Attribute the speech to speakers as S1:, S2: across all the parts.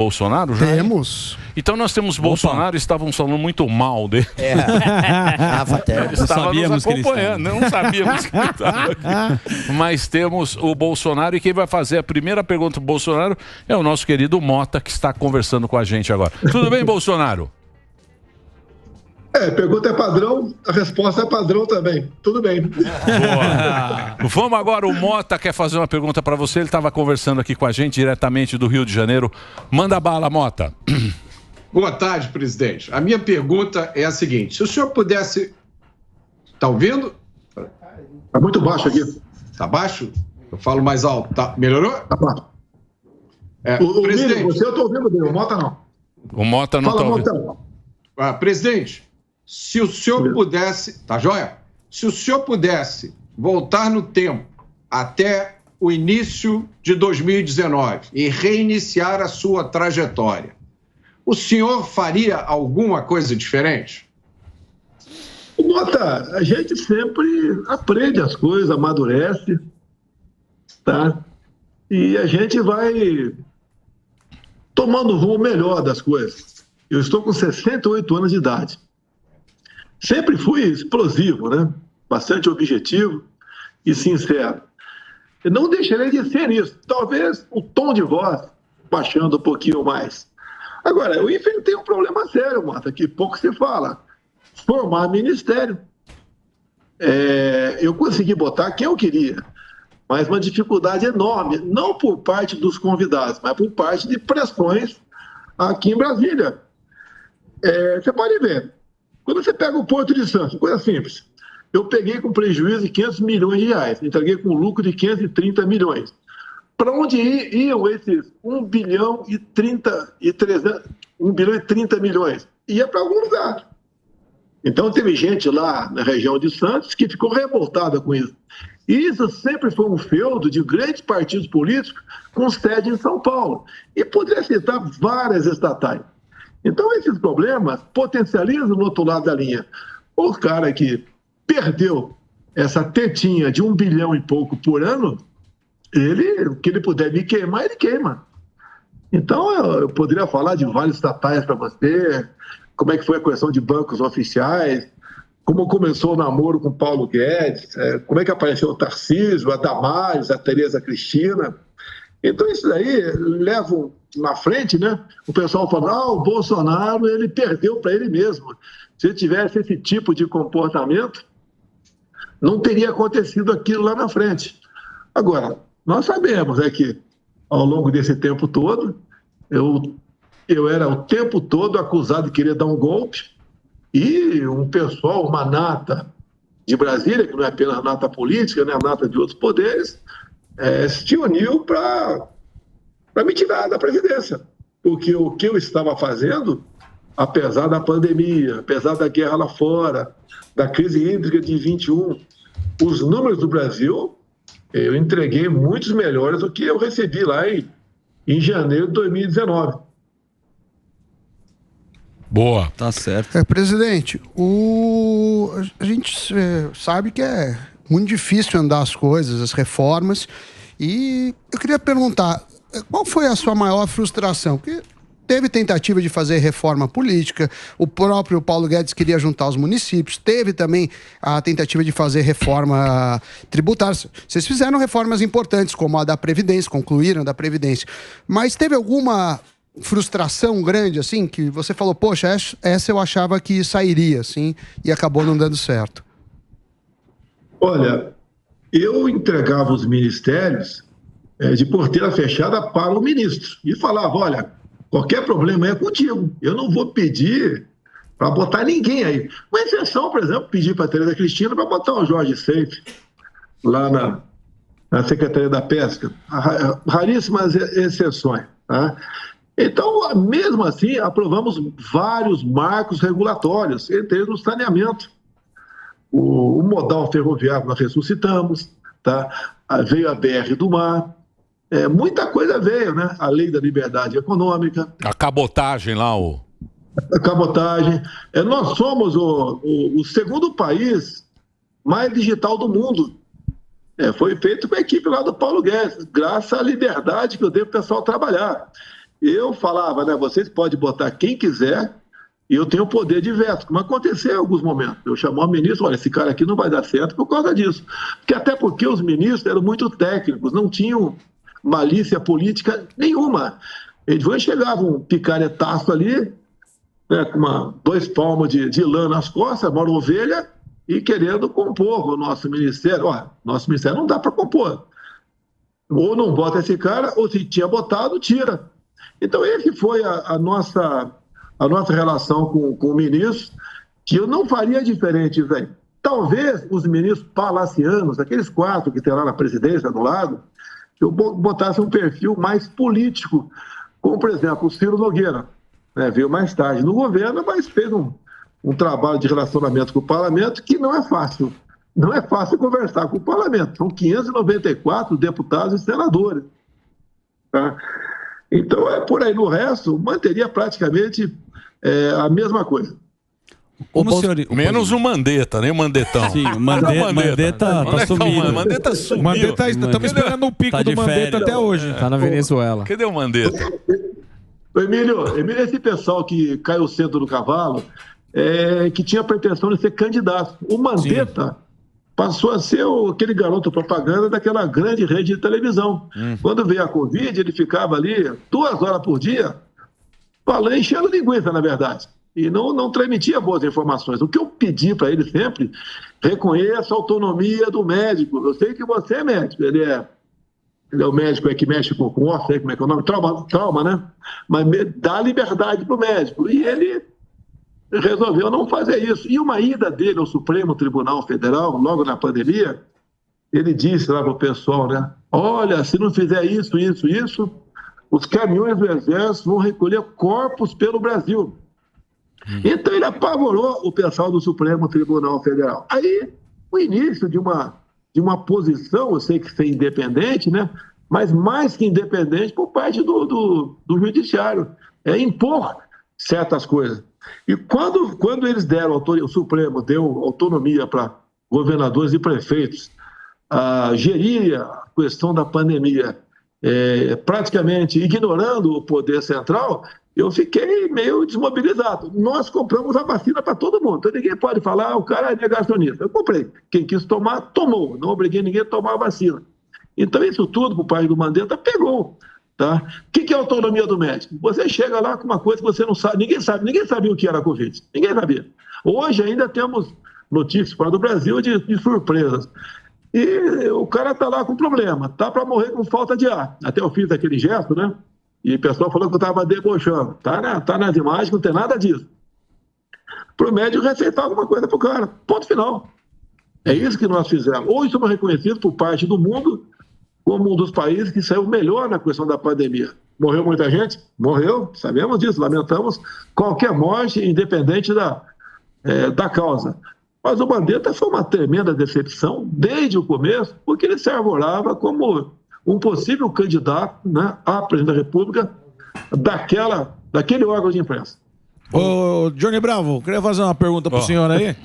S1: Bolsonaro já?
S2: Temos.
S1: Então nós temos Bolsonaro, estavam falando muito mal dele. Ele estava nos acompanhando, não sabíamos que ele estava aqui. Mas temos o Bolsonaro e quem vai fazer a primeira pergunta para o Bolsonaro é o nosso querido Mota, que está conversando com a gente agora. Tudo bem, Bolsonaro?
S3: A pergunta é padrão, a resposta é padrão também. Tudo bem.
S1: Boa. Vamos agora, o Mota quer fazer uma pergunta para você. Ele estava conversando aqui com a gente diretamente do Rio de Janeiro. Manda bala, Mota.
S4: Boa tarde, presidente. A minha pergunta é a seguinte: se o senhor pudesse... Está ouvindo?
S3: Está muito baixo aqui.
S4: Está baixo? Eu falo mais alto. Tá. Melhorou?
S3: Está baixo.
S4: Presidente...
S3: Miriam, você eu estou ouvindo bem, o Mota não.
S1: O Mota não está ouvindo.
S4: Presidente, se o senhor pudesse... Tá joia? Se o senhor pudesse voltar no tempo até o início de 2019 e reiniciar a sua trajetória, o senhor faria alguma coisa diferente?
S3: Mota, a gente sempre aprende as coisas, amadurece, tá? E a gente vai tomando o rumo melhor das coisas. Eu estou com 68 anos de idade. Sempre fui explosivo, né? Bastante objetivo e sincero. Eu não deixarei de ser isso. Talvez o tom de voz baixando um pouquinho mais. Agora, eu enfrentei um problema sério, Mota, que pouco se fala. Formar ministério. Eu consegui botar quem eu queria, mas uma dificuldade enorme, não por parte dos convidados, mas por parte de pressões aqui em Brasília. Você pode ver, quando você pega o Porto de Santos, coisa simples, eu peguei com prejuízo de 500 milhões de reais, entreguei com lucro de 530 milhões. Para onde iam esses 1 bilhão e 30 milhões? Ia para algum lugar. Então teve gente lá na região de Santos que ficou revoltada com isso. E isso sempre foi um feudo de grandes partidos políticos com sede em São Paulo. E poderia citar várias estatais. Então esses problemas potencializam no outro lado da linha. O cara que perdeu essa tetinha de 1 bilhão e pouco por ano, o que ele puder me queimar, ele queima. Então eu poderia falar de vários estatais para você, como é que foi a questão de bancos oficiais, como começou o namoro com Paulo Guedes, como é que apareceu o Tarcísio, a Damares, a Tereza Cristina. Então isso daí leva na frente, né? O pessoal fala, o Bolsonaro ele perdeu para ele mesmo. Se ele tivesse esse tipo de comportamento, não teria acontecido aquilo lá na frente. Agora, nós sabemos que ao longo desse tempo todo, eu era o tempo todo acusado de querer dar um golpe e um pessoal, uma nata de Brasília, que não é apenas nata política, né, a nata de outros poderes, se uniu para me tirar da presidência. Porque o que eu estava fazendo, apesar da pandemia, apesar da guerra lá fora, da crise hídrica de 21, os números do Brasil, eu entreguei muitos melhores do que eu recebi lá em janeiro de 2019.
S1: Boa.
S2: Tá certo.
S5: Presidente, a gente sabe que é muito difícil andar as coisas, as reformas, e eu queria perguntar, qual foi a sua maior frustração? Porque teve tentativa de fazer reforma política, o próprio Paulo Guedes queria juntar os municípios, teve também a tentativa de fazer reforma tributária. Vocês fizeram reformas importantes, como a da Previdência, concluíram da Previdência, mas teve alguma frustração grande, assim, que você falou, poxa, essa eu achava que sairia, assim, e acabou não dando certo?
S3: Olha, eu entregava os ministérios de porteira fechada para o ministro e falava, olha, qualquer problema é contigo, eu não vou pedir para botar ninguém aí. Uma exceção, por exemplo, pedir para a Tereza Cristina para botar o Jorge Seife lá na Secretaria da Pesca. Raríssimas exceções, tá? Então, mesmo assim, aprovamos vários marcos regulatórios, entre eles o saneamento. O modal ferroviário nós ressuscitamos, tá? Veio a BR do Mar, muita coisa veio, né? A lei da liberdade econômica.
S1: A cabotagem lá,
S3: A cabotagem. Nós somos o segundo país mais digital do mundo. Foi feito com a equipe lá do Paulo Guedes, graças à liberdade que eu dei para o pessoal trabalhar. eu falava, né, vocês podem botar quem quiser e eu tenho o poder de veto, como aconteceu em alguns momentos. Eu chamava o ministro, olha, esse cara aqui não vai dar certo por causa disso. Até porque os ministros eram muito técnicos, não tinham malícia política nenhuma. Eles chegavam um picaretaço ali, né, com 2 palmos de lã nas costas, uma ovelha, e querendo compor o nosso ministério. Olha, nosso ministério não dá para compor. Ou não bota esse cara, ou se tinha botado, tira. Então, esse foi a nossa relação com o ministro, que eu não faria diferente, velho. Talvez os ministros palacianos, aqueles 4 que tem lá na presidência do lado, eu botasse um perfil mais político, como, por exemplo, o Ciro Nogueira, né, veio mais tarde no governo, mas fez um trabalho de relacionamento com o parlamento que não é fácil. Não é fácil conversar com o parlamento. São 594 deputados e senadores. Tá? Então, por aí. No resto, manteria praticamente a mesma coisa.
S1: Menos o Mandetta, nem o Mandetão.
S2: Sim, o Mandetta tá sumindo.
S1: O Mandetta sumiu.
S6: Estamos esperando o pico do Mandetta até hoje.
S2: Tá na Venezuela.
S1: Cadê o Mandetta?
S3: Emílio, esse pessoal que caiu cedo do cavalo, que tinha a pretensão de ser candidato. O Mandetta passou a ser aquele garoto propaganda daquela grande rede de televisão. Quando veio a Covid, ele ficava ali 2 horas por dia, falando, enchendo linguiça, na verdade. E não transmitia boas informações. O que eu pedi para ele sempre, reconheça a autonomia do médico. Eu sei que você é médico, ele é o médico que mexe com osso, sei como é que é o nome, trauma, né? Mas dá liberdade para o médico. E ele resolveu não fazer isso. E uma ida dele ao Supremo Tribunal Federal, logo na pandemia, ele disse lá para o pessoal, né? Olha, se não fizer isso, os caminhões do Exército vão recolher corpos pelo Brasil. Então ele apavorou o pessoal do Supremo Tribunal Federal. Aí, o início de uma posição, eu sei que ser independente, né? Mas mais que independente por parte do Judiciário, impor certas coisas. E quando eles deram, o Supremo deu autonomia para governadores e prefeitos gerir a questão da pandemia, praticamente ignorando o poder central, eu fiquei meio desmobilizado. Nós compramos a vacina para todo mundo, então ninguém pode falar, o cara é negacionista. Eu comprei. Quem quis tomar, tomou. Não obriguei ninguém a tomar a vacina. Então isso tudo, para o pai do Mandetta, pegou. Tá? O que é a autonomia do médico? Você chega lá com uma coisa que você não sabe, ninguém sabia o que era a Covid, ninguém sabia. Hoje ainda temos notícias fora do Brasil de surpresas. E o cara está lá com problema, está para morrer com falta de ar. Até eu fiz aquele gesto, né? E o pessoal falou que eu estava debochando. Tá nas imagens, não tem nada disso. Para o médico receitar alguma coisa para o cara. Ponto final. É isso que nós fizemos. Hoje somos reconhecidos por parte do mundo como um dos países que saiu melhor na questão da pandemia. Morreu muita gente? Morreu, sabemos disso, lamentamos qualquer morte, independente da causa. Mas o Mandetta foi uma tremenda decepção desde o começo, porque ele se arvorava como um possível candidato, né, à presidência da República daquele órgão de imprensa.
S6: Ô, Johnny Bravo, queria fazer uma pergunta pro senhor aí.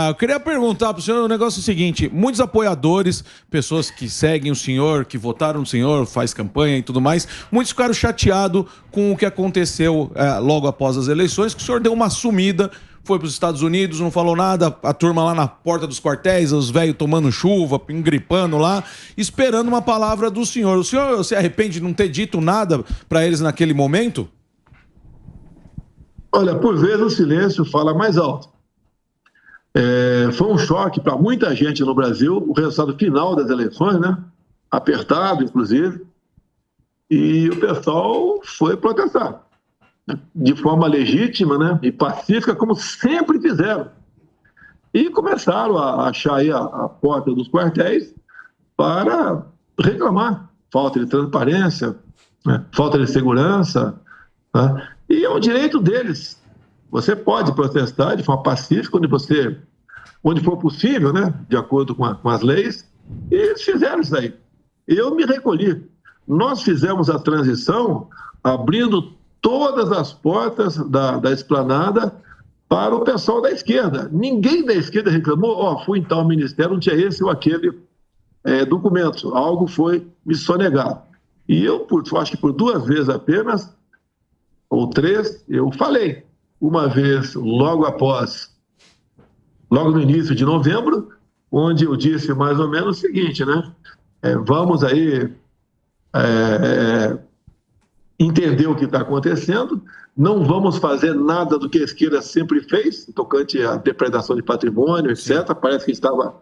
S6: Eu queria perguntar pro senhor o negócio seguinte: muitos apoiadores, pessoas que seguem o senhor, que votaram no senhor, faz campanha e tudo mais, muitos ficaram chateados com o que aconteceu logo após as eleições, que o senhor deu uma sumida, foi para os Estados Unidos, não falou nada, a turma lá na porta dos quartéis, os velhos tomando chuva, engripando lá, esperando uma palavra do senhor. O senhor se arrepende de não ter dito nada para eles naquele momento?
S3: Olha, por vezes o silêncio fala mais alto. Foi um choque para muita gente no Brasil, o resultado final das eleições, né? Apertado, inclusive, e o pessoal foi protestar, né? De forma legítima, né? E pacífica, como sempre fizeram. E começaram a achar aí a porta dos quartéis para reclamar falta de transparência, né? Falta de segurança, né? E é um direito deles. Você pode protestar de forma pacífica onde for possível, né? De acordo com as leis, e eles fizeram isso aí. Eu me recolhi. Nós fizemos a transição abrindo todas as portas da esplanada para o pessoal da esquerda. Ninguém da esquerda reclamou, fui em tal ministério, não tinha esse ou aquele documento. Algo foi me sonegado. E eu acho que por 2 vezes apenas, ou 3, eu falei. Uma vez logo no início de novembro, onde eu disse mais ou menos o seguinte, né? Vamos aí entender o que está acontecendo, não vamos fazer nada do que a esquerda sempre fez, tocante à depredação de patrimônio, etc. Parece que estava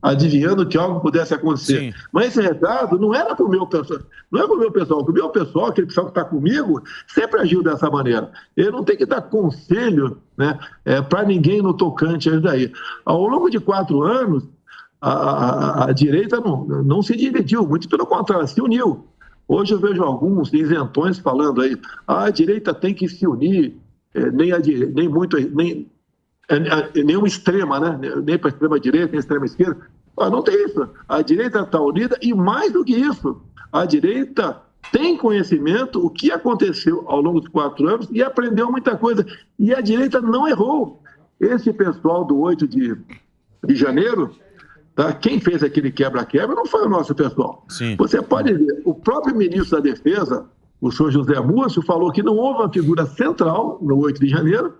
S3: adivinhando que algo pudesse acontecer. Sim. Mas esse recado não era para o meu pessoal, não é para o meu pessoal, o meu pessoal, aquele pessoal que está comigo, sempre agiu dessa maneira. Ele não tem que dar conselho, né, para ninguém no tocante a isso daí. Ao longo de 4 anos, a direita não se dividiu, muito pelo contrário, se uniu. Hoje eu vejo alguns isentões falando aí, a direita tem que se unir, nenhuma extrema, né? Nem para a extrema direita, nem a extrema esquerda. Não tem isso. A direita está unida e mais do que isso, a direita tem conhecimento o que aconteceu ao longo dos 4 anos e aprendeu muita coisa. E a direita não errou. Esse pessoal do 8 de janeiro, tá? Quem fez aquele quebra-quebra não foi o nosso pessoal. Sim. Você pode ver, o próprio ministro da Defesa, o senhor José Múcio, falou que não houve uma figura central no 8 de janeiro.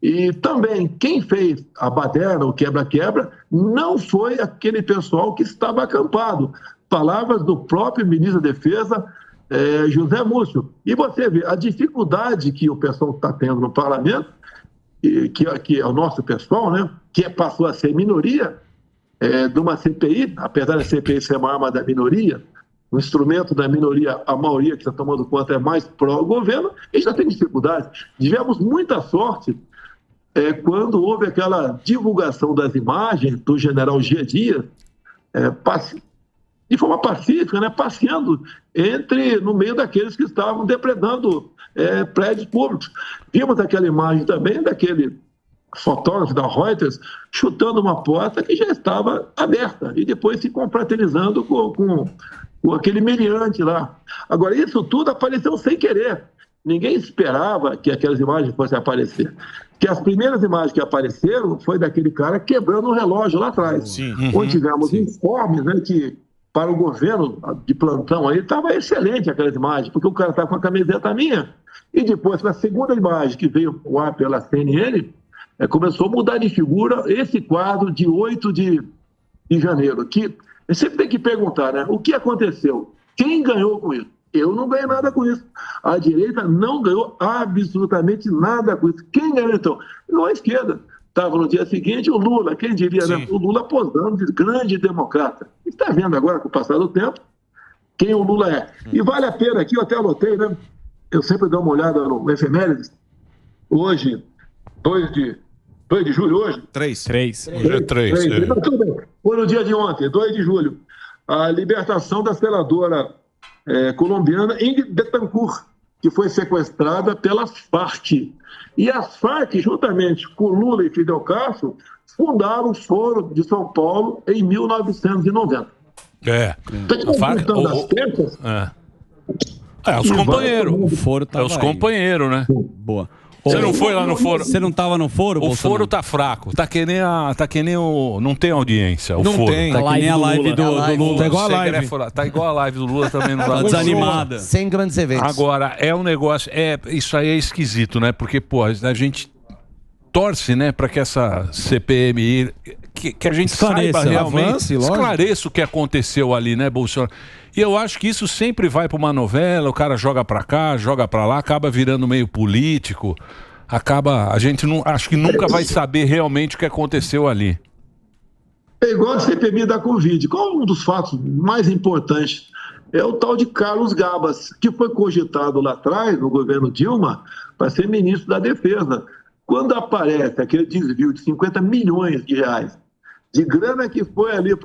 S3: E também, quem fez a baderna, o quebra-quebra, não foi aquele pessoal que estava acampado. Palavras do próprio ministro da Defesa, José Múcio. E você vê a dificuldade que o pessoal está tendo no parlamento, que é o nosso pessoal, né, que passou a ser minoria de uma CPI, apesar da CPI ser uma arma da minoria, o instrumento da minoria, a maioria que está tomando conta é mais pró-governo, e já tem dificuldade. Tivemos muita sorte quando houve aquela divulgação das imagens do general G. Dias, de forma pacífica, né, passeando no meio daqueles que estavam depredando prédios públicos. Vimos aquela imagem também daquele fotógrafo da Reuters chutando uma porta que já estava aberta e depois se confraternizando com aquele meliante lá. Agora, isso tudo apareceu sem querer. Ninguém esperava que aquelas imagens fossem aparecer. Que as primeiras imagens que apareceram foi daquele cara quebrando um relógio lá atrás. Sim. Onde tivemos informes, né, que para o governo de plantão aí estava excelente aquelas imagens, porque o cara estava com a camiseta minha. E depois, na segunda imagem que veio o ar pela CNN, começou a mudar de figura esse quadro de 8 de janeiro. Que sempre tem que perguntar, né, o que aconteceu? Quem ganhou com isso? Eu não ganhei nada com isso. A direita não ganhou absolutamente nada com isso. Quem ganhou, então? Não a esquerda. Estava no dia seguinte o Lula, quem diria, né? O Lula posando de grande democrata. E está vendo agora, com o passar do tempo, quem o Lula é. E vale a pena aqui, eu até anotei, né? Eu sempre dou uma olhada no efemérides. Hoje, 2 de julho, hoje?
S1: 3.
S3: Hoje é 3. Tudo bem. Foi no dia de ontem, 2 de julho. A libertação da senadora colombiana Ingrid Betancourt, que foi sequestrada pelas Farc. E as Farc, juntamente com Lula e Fidel Castro, fundaram o Foro de São Paulo em 1990.
S1: A Farc... os companheiros.
S2: O Foro tá
S1: os companheiros, né?
S2: Boa.
S1: Você não foi lá no foro?
S2: Você não estava no foro,
S1: O
S2: Bolsonaro?
S1: foro tá fraco. Tá que nem o... Não tem audiência, o
S2: não
S1: foro.
S2: Tem. Tá que nem a live do Lula.
S1: Tá igual a live. Tá igual a live do Lula também. Não
S2: tá desanimada.
S7: Sem grandes eventos.
S1: Agora, é um negócio... Isso aí é esquisito, né? Porque, pô, a gente torce, né, para que essa CPMI... Que a gente saiba realmente... Esclareça o que aconteceu ali, né, Bolsonaro? E eu acho que isso sempre vai para uma novela, o cara joga para cá, joga para lá, acaba virando meio político, a gente não, acho que nunca vai saber realmente o que aconteceu ali.
S3: É igual a CPMI da Covid. Qual um dos fatos mais importantes? É o tal de Carlos Gabas, que foi cogitado lá atrás, no governo Dilma, para ser ministro da Defesa. Quando aparece aquele desvio de 50 milhões de reais, de grana que foi ali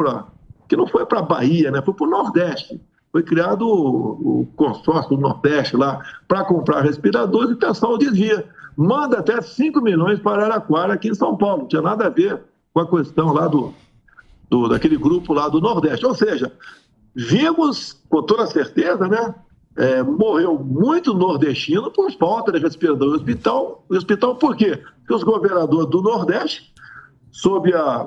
S3: que não foi para a Bahia, né? Foi para o Nordeste. Foi criado o consórcio do Nordeste lá para comprar respiradores e o pessoal desvia. Manda até 5 milhões para Araraquara, aqui em São Paulo. Não tinha nada a ver com a questão lá daquele grupo lá do Nordeste. Ou seja, vimos, com toda certeza, né? Morreu muito nordestino por falta de respirador no hospital. O hospital por quê? Porque os governadores do Nordeste sob a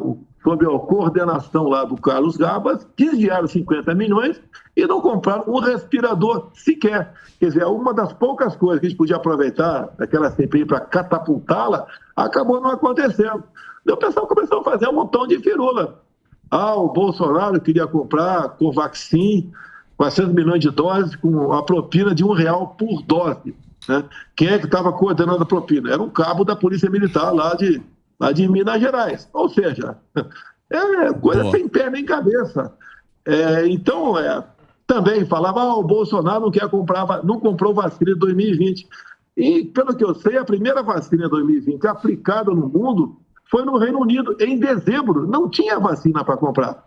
S3: coordenação lá do Carlos Gabas, desviaram 50 milhões e não compraram um respirador sequer. Quer dizer, uma das poucas coisas que a gente podia aproveitar daquela CPI para catapultá-la, acabou não acontecendo. Daí o pessoal começou a fazer um montão de firula. O Bolsonaro queria comprar Covaxin, 400 milhões de doses, com a propina de R$1 por dose. Né? Quem é que estava coordenando a propina? Era um cabo da Polícia Militar lá de Minas Gerais. Ou seja, é coisa sem pé nem cabeça. Então, também falava, o Bolsonaro não comprou vacina em 2020. E, pelo que eu sei, a primeira vacina em 2020 aplicada no mundo foi no Reino Unido, em dezembro. Não tinha vacina para comprar.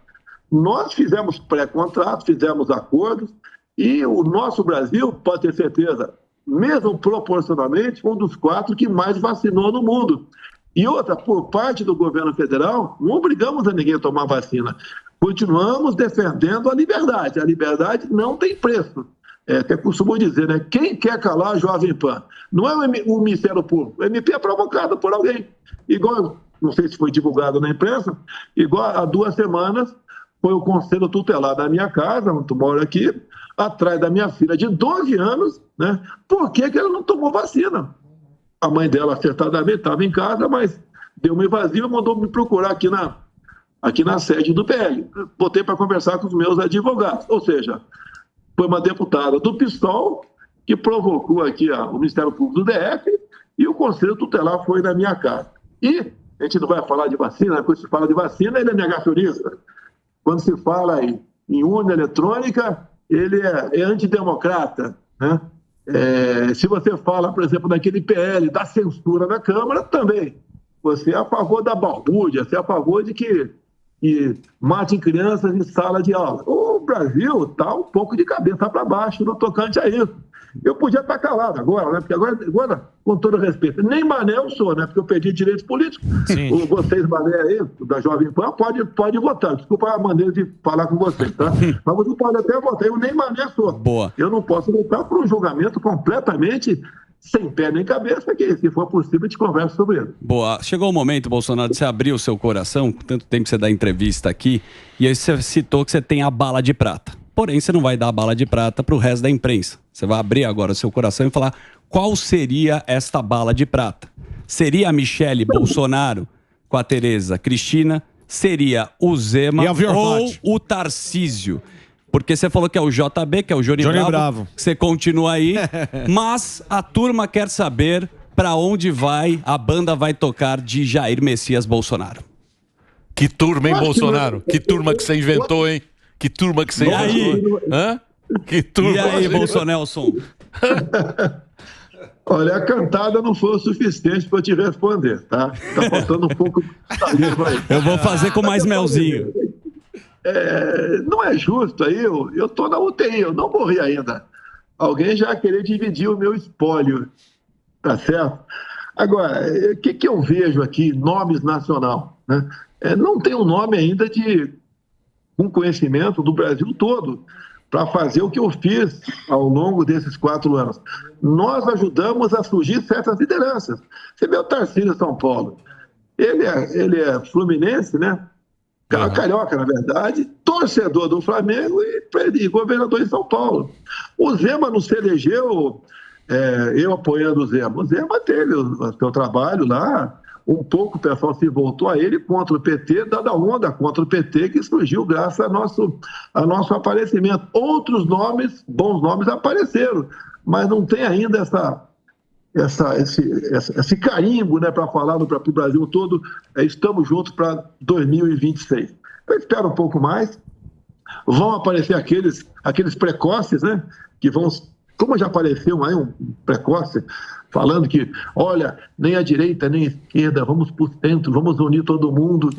S3: Nós fizemos pré-contrato, fizemos acordos, e o nosso Brasil, pode ter certeza, mesmo proporcionalmente, foi um dos 4 que mais vacinou no mundo. E outra, por parte do governo federal, não obrigamos a ninguém a tomar vacina. Continuamos defendendo a liberdade. A liberdade não tem preço. Que eu costumo dizer, né? Quem quer calar a Jovem Pan? Não é o Ministério Público. O MP é provocado por alguém. Igual, não sei se foi divulgado na imprensa, igual há 2 semanas, foi o Conselho Tutelar da minha casa, onde eu moro aqui, atrás da minha filha de 12 anos, né? Por que ela não tomou vacina? A mãe dela, acertadamente, estava em casa, mas deu uma invasiva e mandou me procurar aqui na sede do PL. Botei para conversar com os meus advogados. Ou seja, foi uma deputada do PSOL que provocou aqui o Ministério Público do DF e o Conselho Tutelar foi na minha casa. E a gente não vai falar de vacina, quando se fala de vacina, ele é negacionista. Quando se fala em urna eletrônica, ele é antidemocrata, né? Se você fala, por exemplo, daquele PL, da censura na Câmara, também. Você é a favor da balbúrdia, você é a favor de que matem crianças em sala de aula. O Brasil está um pouco de cabeça para baixo no tocante a isso. Eu podia estar calado agora, né? Porque agora, com todo respeito, nem mané eu sou, né? Porque eu perdi direitos políticos. Vocês, mané aí, da Jovem Pan, pode votar. Desculpa a maneira de falar com vocês, tá? Mas você pode até votar. Eu nem mané sou.
S2: Boa.
S3: Eu não posso votar por um julgamento completamente sem pé nem cabeça, que se for possível a gente conversa sobre ele.
S2: Boa. Chegou o momento, Bolsonaro, de você abrir o seu coração, com tanto tempo que você dá entrevista aqui, e aí você citou que você tem a bala de prata. Porém, você não vai dar a bala de prata para o resto da imprensa. Você vai abrir agora o seu coração e falar qual seria esta bala de prata. Seria a Michele Bolsonaro com a Tereza Cristina? Seria o Zema ou o Tarcísio? Porque você falou que é o JB, que é o Johnny Bravo. Você continua aí, mas a turma quer saber para onde a banda vai tocar de Jair Messias Bolsonaro.
S1: Que turma, hein, Bolsonaro? Que turma que você inventou, hein? Que turma que você inventou? Hã? Que turma.
S2: E aí, Bolsonelson?
S3: Olha, a cantada não foi o suficiente para eu te responder, tá? Tá faltando um pouco de saliva aí.
S2: Eu vou fazer com mais melzinho.
S3: Não é justo aí, eu tô na UTI, eu não morri ainda. Alguém já querer dividir o meu espólio, tá certo? Agora, o que eu vejo aqui, nomes nacional, né? Não tem um nome ainda com conhecimento do Brasil todo para fazer o que eu fiz ao longo desses 4 anos. Nós ajudamos a surgir certas lideranças. Você vê o Tarcísio São Paulo. Ele é fluminense, né? Carioca, na verdade, torcedor do Flamengo e governador de São Paulo. O Zema não se elegeu eu apoiando o Zema. O Zema teve o seu trabalho lá, um pouco o pessoal se voltou a ele contra o PT, dada a onda contra o PT que surgiu graças ao nosso aparecimento. Outros nomes, bons nomes, apareceram, mas não tem ainda esse carimbo, né, para falar para o Brasil todo, estamos juntos para 2026. Eu espero um pouco mais. Vão aparecer aqueles precoces, né, que vão, como já apareceu aí um precoce, falando que, olha, nem a direita nem a esquerda, vamos para o centro, vamos unir todo mundo.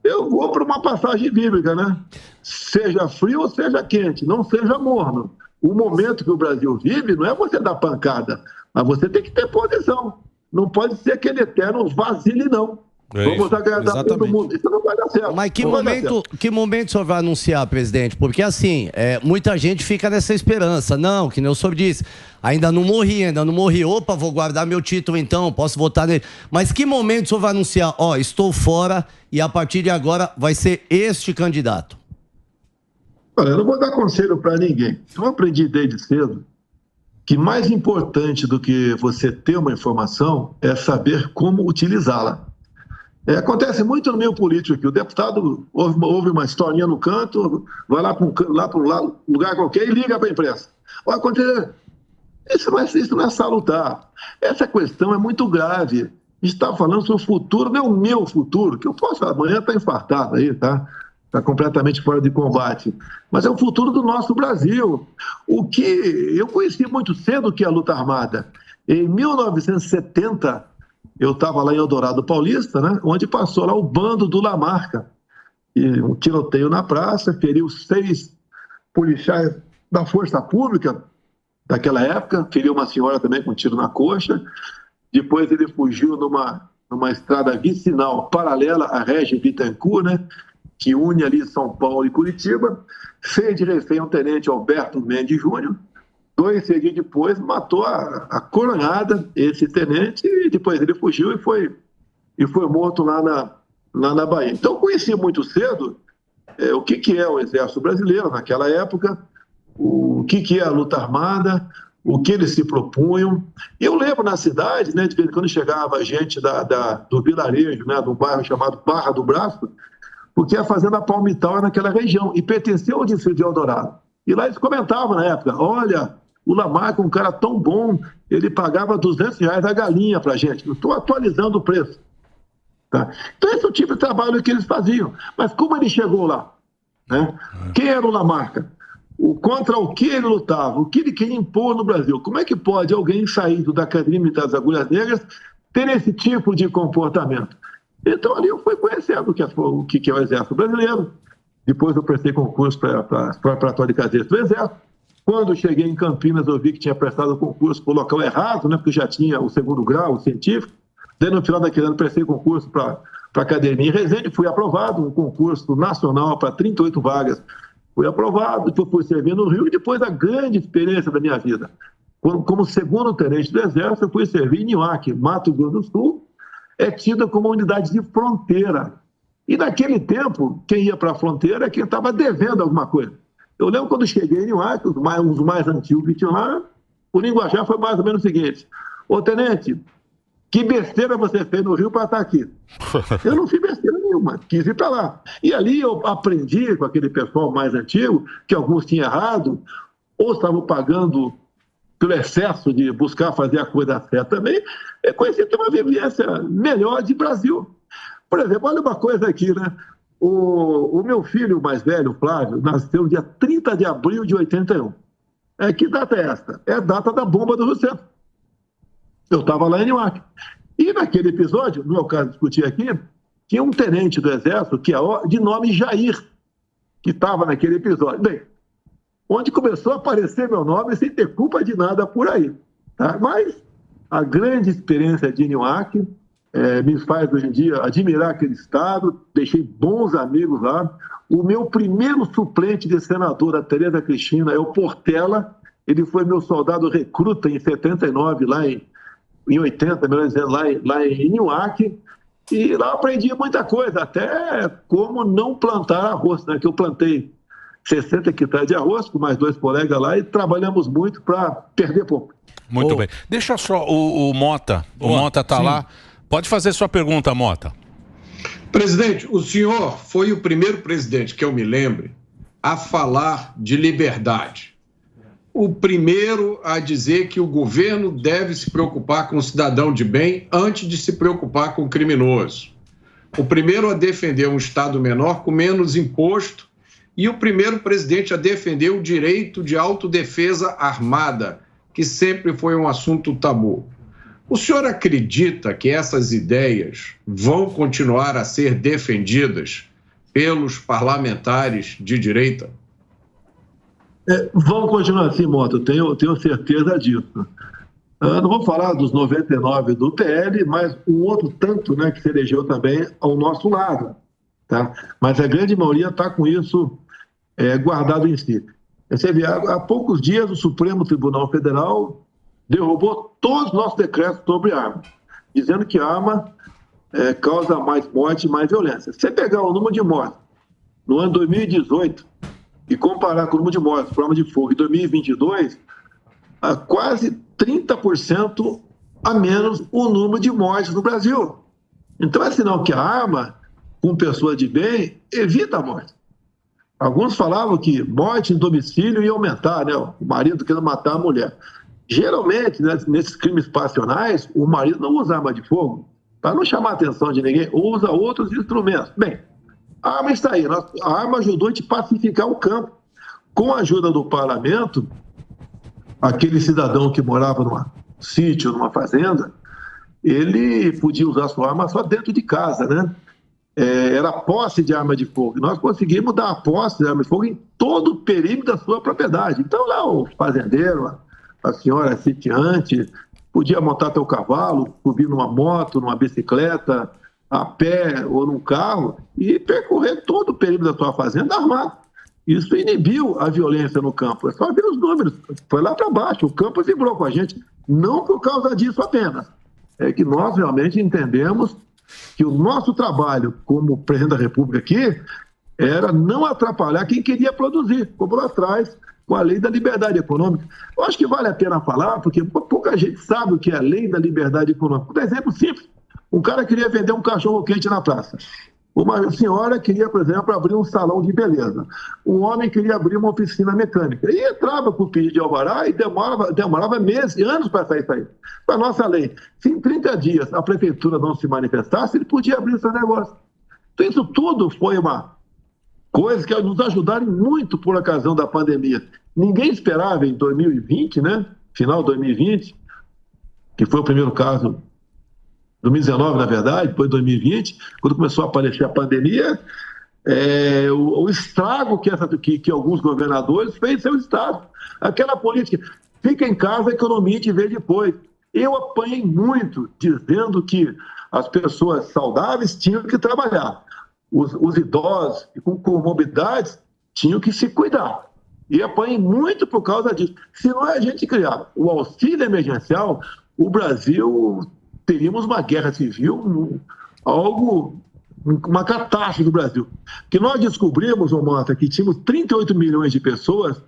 S3: Eu vou para uma passagem bíblica, né? Seja frio ou seja quente, não seja morno. O momento que o Brasil vive não é você dar pancada, mas você tem que ter posição. Não pode ser aquele eterno vacile, não. Vamos agradar todo mundo. Isso não vai dar certo.
S7: Mas que momento o senhor vai anunciar, presidente? Porque assim, muita gente fica nessa esperança. Não, que nem o senhor disse, ainda não morri. Opa, vou guardar meu título então, posso votar nele. Mas que momento o senhor vai anunciar? Ó, estou fora e a partir de agora vai ser este candidato?
S3: Olha, eu não vou dar conselho para ninguém. Eu aprendi desde cedo que mais importante do que você ter uma informação é saber como utilizá-la. Acontece muito no meio político aqui. O deputado ouve uma historinha no canto, vai lá para um lugar qualquer e liga para a imprensa. Olha, acontece. Isso não é salutar. Essa questão é muito grave. A gente está falando sobre o futuro, não é o meu futuro, que eu posso amanhã estar infartado aí, tá? Está completamente fora de combate. Mas é o futuro do nosso Brasil. O que eu conheci muito cedo o que é a luta armada. Em 1970, eu estava lá em Eldorado Paulista, né, onde passou lá o bando do Lamarca. E um tiroteio na praça, feriu 6 policiais da Força Pública daquela época, feriu uma senhora também com um tiro na coxa. Depois ele fugiu numa estrada vicinal paralela à Régis Bittencourt, né, que une ali São Paulo e Curitiba, fez de refém um tenente Alberto Mendes Júnior. 2 seguidos depois, matou a coronhada esse tenente, e depois ele fugiu e foi morto lá na Bahia. Então, eu conheci muito cedo o que é o Exército Brasileiro naquela época, o que é a luta armada, o que eles se propunham. Eu lembro na cidade, né, de vez em quando chegava gente do vilarejo, né, do bairro chamado Barra do Braço, porque a Fazenda Palmital é naquela região e pertenceu ao distrito de Eldorado. E lá eles comentavam na época, olha, o Lamarca, um cara tão bom, ele pagava R$200 a galinha pra gente. Eu estou atualizando o preço. Tá? Então esse é o tipo de trabalho que eles faziam. Mas como ele chegou lá? Né? Quem era o Lamarca? Contra o que ele lutava? O que ele queria impor no Brasil? Como é que pode alguém saído da Academia Militar das Agulhas Negras ter esse tipo de comportamento? Então, ali eu fui conhecendo o que é o Exército Brasileiro. Depois eu prestei concurso para preparatório de cadete do Exército. Quando eu cheguei em Campinas, eu vi que tinha prestado o concurso para o local errado, né, porque já tinha o 2º grau, o científico. Daí, no final daquele ano, prestei concurso para a Academia em Resende. Fui aprovado, um concurso nacional para 38 vagas. Fui aprovado, depois fui servir no Rio. E depois, a grande experiência da minha vida. Como 2º tenente do Exército, eu fui servir em Niuaque, Mato Grosso do Sul. É tida como uma unidade de fronteira. E naquele tempo, quem ia para a fronteira é quem estava devendo alguma coisa. Eu lembro quando cheguei em Niuaque, os mais antigos que tinham lá, o linguajar foi mais ou menos o seguinte: ô tenente, que besteira você fez no Rio para estar aqui? Eu não fiz besteira nenhuma, quis ir para lá. E ali eu aprendi com aquele pessoal mais antigo, que alguns tinham errado, ou estavam pagando pelo excesso de buscar fazer a coisa certa também, conheci ter uma vivência melhor de Brasil. Por exemplo, olha uma coisa aqui, né? O meu filho mais velho, Flávio, nasceu dia 30 de abril de 81. Que data é esta? É a data da bomba do Rio Centro. Eu estava lá em Niuaque. E naquele episódio, no meu caso, discutir aqui, tinha um tenente do Exército que é de nome Jair, que estava naquele episódio. Bem, onde começou a aparecer meu nome sem ter culpa de nada por aí. Tá? Mas a grande experiência de Niuaque me faz hoje em dia admirar aquele estado, deixei bons amigos lá. O meu primeiro suplente de senador, a Tereza Cristina, é o Portela. Ele foi meu soldado recruta em 79, lá em 80, melhor dizendo, lá em Niuaque. E lá aprendi muita coisa, até como não plantar arroz, né? Que eu plantei 60 hectares de arroz com mais 2 colegas lá e trabalhamos muito para perder pouco.
S1: Muito bem. Deixa só o Mota. O Mota está lá. Pode fazer sua pergunta, Mota.
S4: Presidente, o senhor foi o primeiro presidente que eu me lembre a falar de liberdade. O primeiro a dizer que o governo deve se preocupar com o cidadão de bem antes de se preocupar com o criminoso. O primeiro a defender um Estado menor com menos imposto e o primeiro presidente a defender o direito de autodefesa armada, que sempre foi um assunto tabu. O senhor acredita que essas ideias vão continuar a ser defendidas pelos parlamentares de direita?
S3: Vão continuar assim, Mota, eu tenho certeza disso. Não vou falar dos 99 do PL, mas um outro tanto, né, que se elegeu também ao nosso lado. Tá? Mas a grande maioria está com isso guardado em si. Você vê, há poucos dias o Supremo Tribunal Federal derrubou todos os nossos decretos sobre arma, dizendo que arma causa mais morte e mais violência. Se você pegar o número de mortes no ano 2018 e comparar com o número de mortes por arma de fogo em 2022, quase 30% a menos o número de mortes no Brasil. Então é sinal que a arma, com pessoa de bem, evita a morte. Alguns falavam que morte em domicílio ia aumentar, né? O marido querendo matar a mulher. Geralmente, né, nesses crimes passionais, o marido não usa arma de fogo para não chamar a atenção de ninguém, usa outros instrumentos. Bem, a arma está aí. A arma ajudou a te pacificar o campo. Com a ajuda do parlamento, aquele cidadão que morava num sítio, numa fazenda, ele podia usar sua arma só dentro de casa, né? Era posse de arma de fogo. Nós conseguimos dar a posse de arma de fogo em todo o perímetro da sua propriedade. Então, lá o fazendeiro, a senhora sitiante, podia montar seu cavalo, subir numa moto, numa bicicleta, a pé ou num carro e percorrer todo o perímetro da sua fazenda armado. Isso inibiu a violência no campo. É só ver os números. Foi lá para baixo. O campo vibrou com a gente. Não por causa disso apenas. É que nós realmente entendemos que o nosso trabalho como presidente da República aqui era não atrapalhar quem queria produzir, como lá atrás, com a lei da liberdade econômica. Eu acho que vale a pena falar, porque pouca gente sabe o que é a lei da liberdade econômica. Por exemplo simples, um cara queria vender um cachorro-quente na praça. Uma senhora queria, por exemplo, abrir um salão de beleza. Um homem queria abrir uma oficina mecânica. E entrava com o pedido de alvará e demorava meses, anos para sair isso aí. Com a nossa lei, se em 30 dias a prefeitura não se manifestasse, ele podia abrir seu negócio. Então isso tudo foi uma coisa que nos ajudaram muito por ocasião da pandemia. Ninguém esperava em 2020, né? Final de 2020, que foi o primeiro caso 2019, na verdade, depois de 2020, quando começou a aparecer a pandemia, o estrago que alguns governadores fez em seu estado. Aquela política, fica em casa, a economia te vê depois. Eu apanhei muito dizendo que as pessoas saudáveis tinham que trabalhar. Os idosos com comorbidades tinham que se cuidar. E apanhei muito por causa disso. Se não é a gente criar o auxílio emergencial, o Brasil teríamos uma guerra civil, uma catástrofe do Brasil. Que nós descobrimos, Mota, que tínhamos 38 milhões de pessoas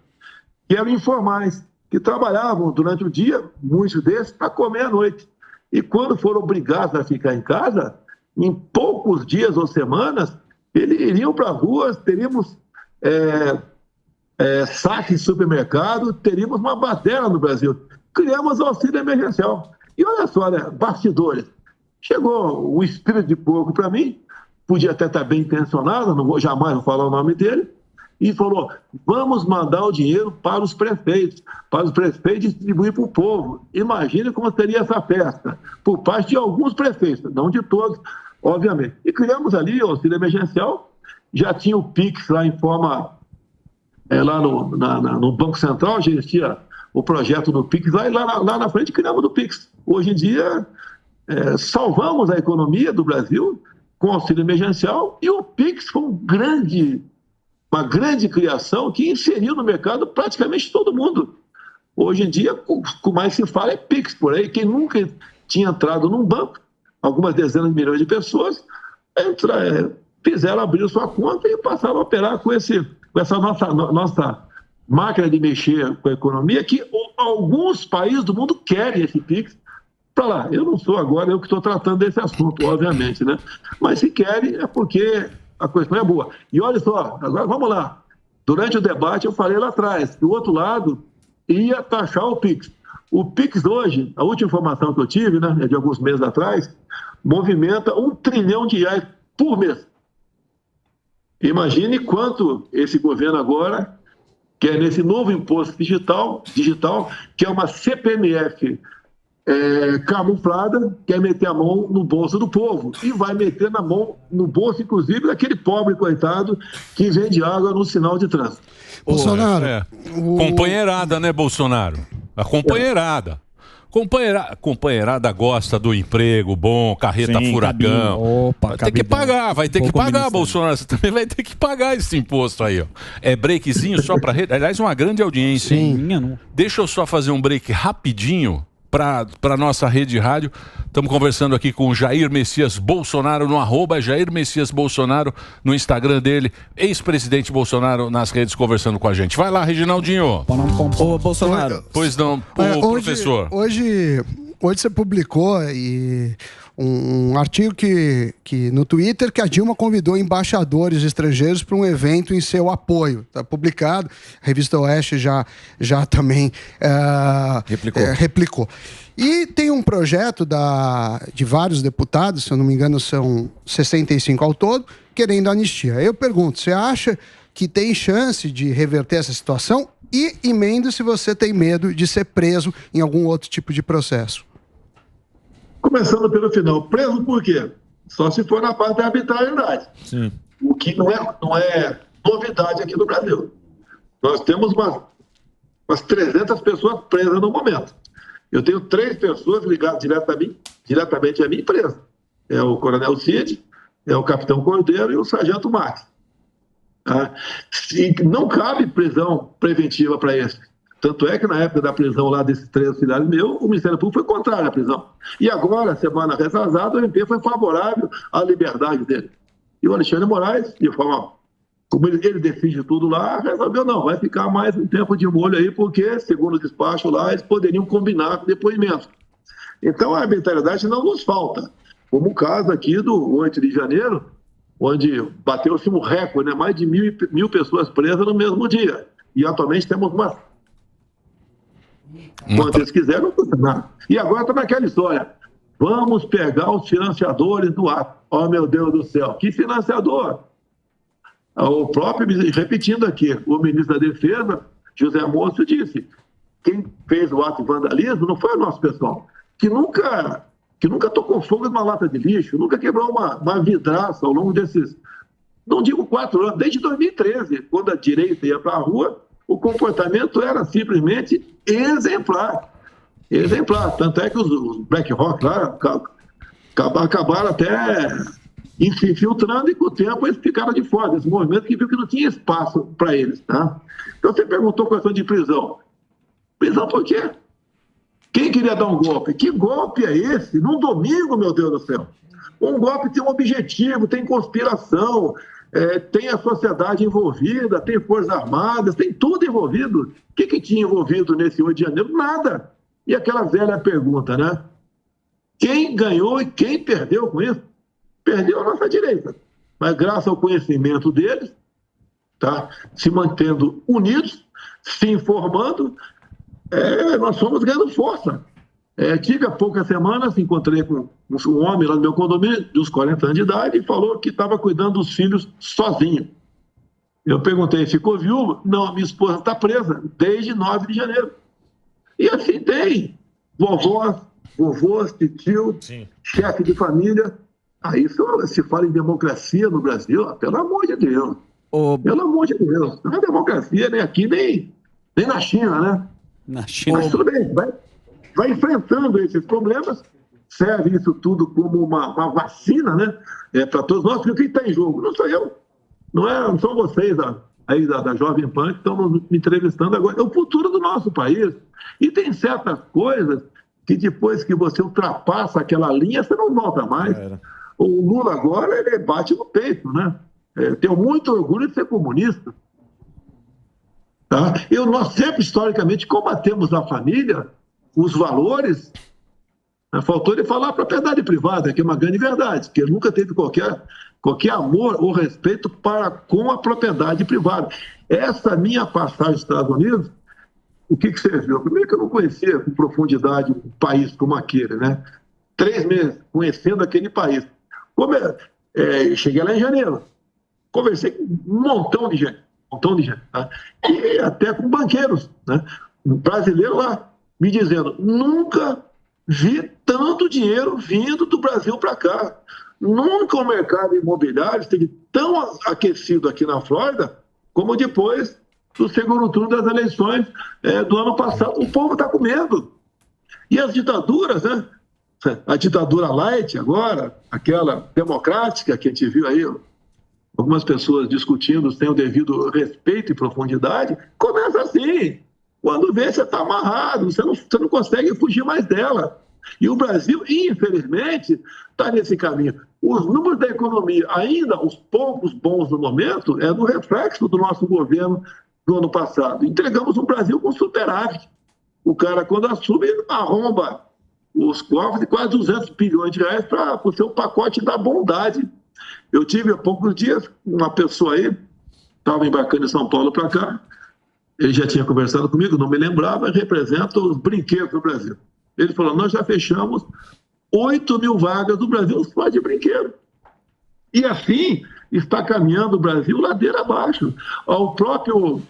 S3: que eram informais, que trabalhavam durante o dia, muitos desses, para comer à noite. E quando foram obrigados a ficar em casa, em poucos dias ou semanas, eles iriam para as ruas, teríamos saque de supermercado, teríamos uma baderna no Brasil. Criamos o auxílio emergencial. E olha só, né, bastidores. Chegou o espírito de porco para mim, podia até estar bem intencionado, jamais vou falar o nome dele, e falou, vamos mandar o dinheiro para os prefeitos distribuir para o povo. Imagine como seria essa festa, por parte de alguns prefeitos, não de todos, obviamente. E criamos ali o auxílio emergencial, já tinha o Pix lá em forma, lá no Banco Central, já existia o projeto do Pix, lá na frente criamos o Pix. Hoje em dia, salvamos a economia do Brasil com auxílio emergencial e o Pix foi uma grande criação que inseriu no mercado praticamente todo mundo. Hoje em dia, o que mais se fala é Pix por aí. Quem nunca tinha entrado num banco, algumas dezenas de milhões de pessoas, fizeram abrir sua conta e passaram a operar com essa nossa máquina de mexer com a economia, que alguns países do mundo querem esse Pix para lá. Eu não sou agora eu que estou tratando desse assunto, obviamente, né? Mas se querem é porque a questão é boa. E olha só, agora vamos lá. Durante o debate eu falei lá atrás, do outro lado ia taxar o Pix. O Pix hoje, a última informação que eu tive, né, de alguns meses atrás, movimenta R$1 trilhão por mês. Imagine quanto esse governo agora quer nesse novo imposto digital, que é uma CPMF camuflada, quer meter a mão no bolso do povo e vai meter na mão no bolso, inclusive, daquele pobre coitado que vende água no sinal de trânsito.
S1: Bolsonaro. Companheirada, né, Bolsonaro? A companheirada. Companheirada gosta do emprego bom, carreta furacão.
S6: Opa,
S1: vai ter que pagar, Bolsonaro. Você também vai ter que pagar esse imposto aí, ó. É breakzinho só para rede. Aliás, uma grande audiência.
S6: Sim.
S1: Deixa eu só fazer um break rapidinho para nossa rede de rádio. Estamos conversando aqui com o Jair Messias Bolsonaro no @Jair Messias Bolsonaro no Instagram dele, ex-presidente Bolsonaro nas redes conversando com a gente. Vai lá, Reginaldinho.
S6: Ô, Bolsonaro.
S1: Pois não, professor.
S5: Hoje você publicou um artigo que no Twitter que a Dilma convidou embaixadores estrangeiros para um evento em seu apoio. Está publicado. A revista Oeste já também replicou. E tem um projeto de vários deputados, se eu não me engano são 65 ao todo, querendo anistia. Eu pergunto, você acha que tem chance de reverter essa situação? E emendo se você tem medo de ser preso em algum outro tipo de processo.
S3: Começando pelo final, preso por quê? Só se for na parte da arbitrariedade.
S6: Sim.
S3: O que não é novidade aqui no Brasil. Nós temos umas 300 pessoas presas no momento. Eu tenho 3 pessoas ligadas diretamente à minha empresa. É o Coronel Cid, é o Capitão Cordeiro e o Sargento Max. E não cabe prisão preventiva para esse. Tanto é que na época da prisão lá desses 3 auxiliares meus, o Ministério Público foi contrário à prisão. E agora, semana retrasada, o MP foi favorável à liberdade dele. E o Alexandre Moraes, de forma como ele decide tudo lá, resolveu não, vai ficar mais um tempo de molho aí, porque, segundo o despacho lá, eles poderiam combinar depoimentos. Então, a arbitrariedade não nos falta. Como o caso aqui do 8 de janeiro, onde bateu-se um recorde, né? Mais de 1.000 pessoas presas no mesmo dia. E atualmente temos quanto eles quiseram, não. E agora está naquela história. Vamos pegar os financiadores do ato. Oh, meu Deus do céu, que financiador? O próprio, repetindo aqui, o ministro da Defesa, José Múcio, disse: quem fez o ato de vandalismo não foi o nosso pessoal, que nunca tocou fogo numa lata de lixo, nunca quebrou uma vidraça ao longo desses, não digo 4 anos, desde 2013, quando a direita ia para a rua, o comportamento era simplesmente exemplar. Tanto é que os Black Rock lá acabaram até infiltrando, e com o tempo eles ficaram de fora desse movimento, que viu que não tinha espaço para eles. Tá? Então você perguntou questão de prisão. Prisão por quê? Quem queria dar um golpe? Que golpe é esse? Num domingo, meu Deus do céu. Um golpe tem um objetivo, tem conspiração, tem a sociedade envolvida, tem Forças Armadas, tem tudo envolvido. O que tinha envolvido nesse 8 de janeiro? Nada. E aquela velha pergunta, né? Quem ganhou e quem perdeu com isso? Perdeu a nossa direita. Mas graças ao conhecimento deles, tá? Se mantendo unidos, se informando, nós fomos ganhando força. Tive há poucas semanas, encontrei com um homem lá no meu condomínio, de uns 40 anos de idade, e falou que estava cuidando dos filhos sozinho. Eu perguntei, ficou viúva? Não, minha esposa está presa desde 9 de janeiro. E assim tem vovôs, tio, chefe de família. Aí se fala em democracia no Brasil, pelo amor de Deus. Pelo amor de Deus. Não é democracia nem aqui, nem na China, né?
S2: Na China.
S3: Mas tudo bem, vai enfrentando esses problemas, serve isso tudo como uma vacina, né? Para todos nós, porque o que está em jogo? Não sou eu, não são vocês aí da Jovem Pan que estão me entrevistando agora. É o futuro do nosso país. E tem certas coisas que depois que você ultrapassa aquela linha, você não volta mais. O Lula agora, ele bate no peito, né? Tenho muito orgulho de ser comunista. Tá? Nós sempre, historicamente, combatemos a família, os valores. Faltou ele falar a propriedade privada, que é uma grande verdade, que ele nunca teve qualquer amor ou respeito com a propriedade privada. Essa minha passagem nos Estados Unidos, o que você viu? Primeiro que eu não conhecia com profundidade um país como aquele, né? 3 meses conhecendo aquele país. Cheguei lá em janeiro, conversei com um montão de gente, tá? E até com banqueiros, né? Um brasileiro lá, me dizendo, nunca vi tanto dinheiro vindo do Brasil para cá. Nunca o mercado imobiliário esteve tão aquecido aqui na Flórida como depois do segundo turno das eleições do ano passado. O povo está com medo. E as ditaduras, né? A ditadura light agora, aquela democrática que a gente viu aí, algumas pessoas discutindo sem o devido respeito e profundidade, começa assim. Quando vê, você está amarrado, você não consegue fugir mais dela. E o Brasil, infelizmente, está nesse caminho. Os números da economia, ainda os poucos bons no momento, é do reflexo do nosso governo do ano passado. Entregamos um Brasil com superávit. O cara, quando assume, arromba os cofres de quase 200 bilhões de reais para o seu pacote da bondade. Eu tive há poucos dias uma pessoa aí, estava embarcando em São Paulo para cá, ele já tinha conversado comigo, não me lembrava, representa os brinquedos do Brasil. Ele falou, nós já fechamos 8 mil vagas no Brasil só de brinquedo. E assim está caminhando o Brasil ladeira abaixo. O próprio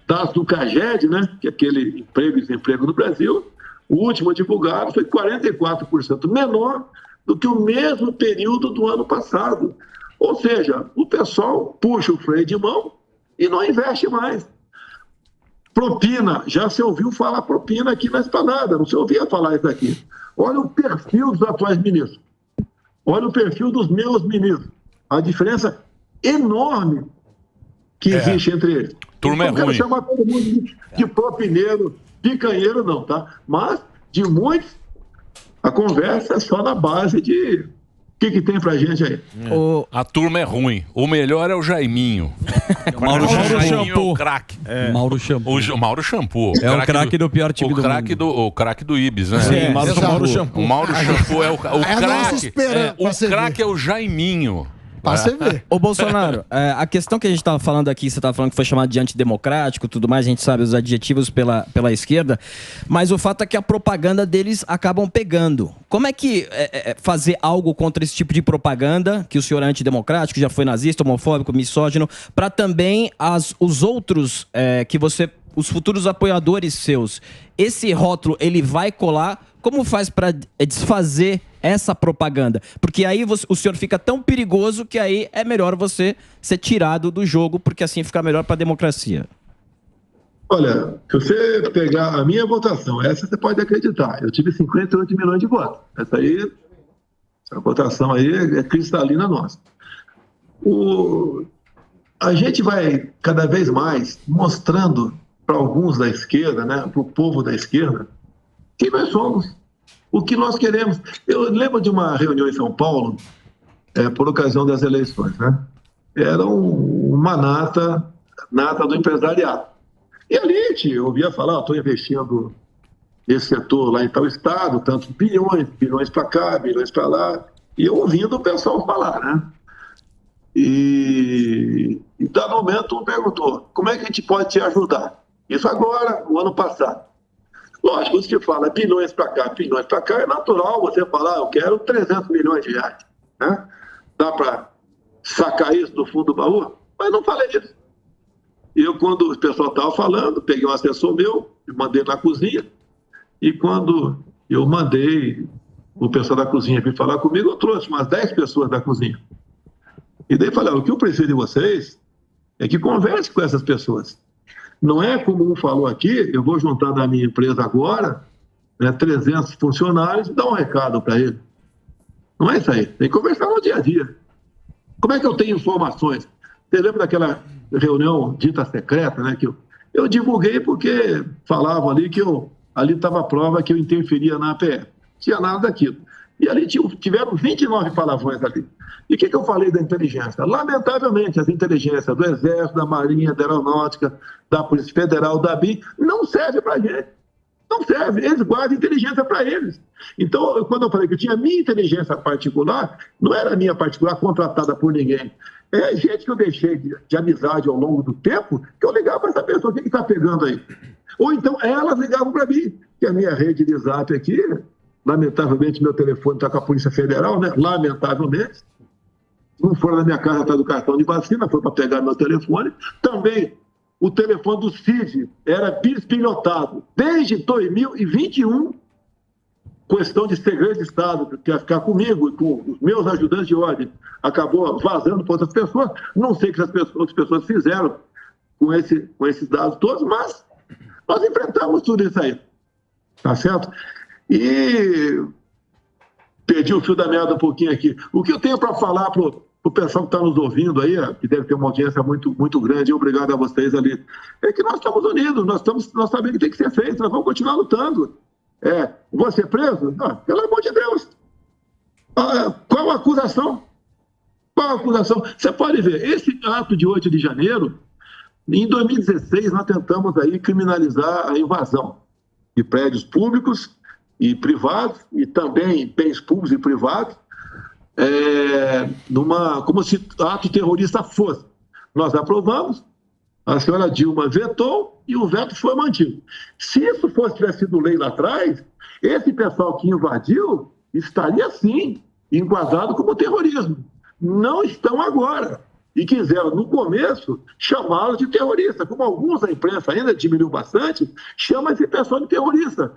S3: dados do CAGED, né, que é aquele emprego e desemprego no Brasil, o último divulgado foi 44% menor do que o mesmo período do ano passado. Ou seja, o pessoal puxa o freio de mão e não investe mais. Propina, já se ouviu falar propina aqui na Esplanada, não se ouvia falar isso aqui. Olha o perfil dos atuais ministros. Olha o perfil dos meus ministros. A diferença enorme que existe entre eles.
S1: Turma
S3: então,
S1: é ruim.
S3: Não quero chamar todo mundo de propineiro, picanheiro, não, tá? Mas, de muitos, a conversa é só na base de o que tem pra gente aí.
S1: A turma é ruim. O melhor é o Jaiminho.
S2: Mauro
S1: Jaiminho é o craque.
S2: Mauro Shampoo.
S1: O Mauro Shampoo.
S2: É o craque do pior time do mundo.
S1: O craque do Ibis, né?
S2: Sim, Mauro Shampoo.
S1: O Mauro Shampoo é o craque. O craque é o Jaiminho.
S5: Pra você ver.
S8: Ô, Bolsonaro, a questão que a gente estava falando aqui, você estava falando que foi chamado de antidemocrático, tudo mais, a gente sabe os adjetivos pela esquerda, mas o fato é que a propaganda deles acabam pegando. Como é que fazer algo contra esse tipo de propaganda, que o senhor é antidemocrático, já foi nazista, homofóbico, misógino, para também os outros, os futuros apoiadores seus, esse rótulo, ele vai colar? Como faz para desfazer essa propaganda? Porque aí o senhor fica tão perigoso que aí é melhor você ser tirado do jogo, porque assim fica melhor para a democracia.
S3: Olha, se você pegar a minha votação, essa você pode acreditar, eu tive 58 milhões de votos. Essa votação aí é cristalina nossa. A gente vai cada vez mais mostrando para alguns da esquerda, né, para o povo da esquerda, quem nós somos, o que nós queremos. Eu lembro de uma reunião em São Paulo, por ocasião das eleições, né? Era uma nata do empresariado. E ali a gente ouvia falar, estou investindo nesse setor lá em tal estado, tantos bilhões para cá, bilhões para lá, e eu ouvindo o pessoal falar, né? E dado momento um perguntou, como é que a gente pode te ajudar? Isso agora, o ano passado. Lógico, você fala bilhões para cá, é natural você falar, eu quero 300 milhões de reais. Né? Dá para sacar isso do fundo do baú? Mas não falei isso. E eu, quando o pessoal estava falando, peguei um assessor meu, mandei na cozinha, e quando eu mandei o pessoal da cozinha vir falar comigo, eu trouxe umas 10 pessoas da cozinha. E daí falei, o que eu preciso de vocês é que converse com essas pessoas. Não é como um falou aqui, eu vou juntar da minha empresa agora, 300 funcionários e dar um recado para ele. Não é isso aí, tem que conversar no dia a dia. Como é que eu tenho informações? Você lembra daquela reunião dita secreta, né? Que eu divulguei porque falavam ali que ali estava a prova que eu interferia na APF. Não tinha nada daquilo. E ali tiveram 29 palavrões ali. E o que eu falei da inteligência? Lamentavelmente, as inteligências do Exército, da Marinha, da Aeronáutica, da Polícia Federal, da BIM, não serve para a gente. Não serve. Eles guardam inteligência para eles. Então, quando eu falei que eu tinha minha inteligência particular, não era minha particular contratada por ninguém. É gente que eu deixei de amizade ao longo do tempo, que eu ligava para essa pessoa, o que está pegando aí? Ou então, elas ligavam para mim, que a minha rede de zap aqui, lamentavelmente, meu telefone está com a Polícia Federal, né? Lamentavelmente. Não foram na minha casa atrás do cartão de vacina, foi para pegar meu telefone. Também, o telefone do CID era bispilhotado. Desde 2021, questão de segredo de Estado, que ia ficar comigo e com os meus ajudantes de ordem, acabou vazando para outras pessoas. Não sei o que as outras pessoas fizeram com esses dados todos, mas nós enfrentamos tudo isso aí. Tá certo? E perdi o fio da meada um pouquinho aqui. O que eu tenho para falar para o pessoal que está nos ouvindo aí, que deve ter uma audiência muito, muito grande, obrigado a vocês ali, é que nós estamos unidos, nós sabemos que tem que ser feito, nós vamos continuar lutando. Vou ser preso? Não, pelo amor de Deus. Qual a acusação? Qual a acusação? Você pode ver, esse ato de 8 de janeiro, em 2016, nós tentamos aí criminalizar a invasão de prédios públicos e privados, e também bens públicos e privados, como se ato terrorista fosse. Nós aprovamos, a senhora Dilma vetou e o veto foi mantido. Se isso tivesse sido lei lá atrás, esse pessoal que invadiu estaria, sim, enquadrado como terrorismo. Não estão agora. E quiseram, no começo, chamá-los de terrorista. Como alguns da imprensa ainda diminuiu bastante, chama esse pessoal de terrorista.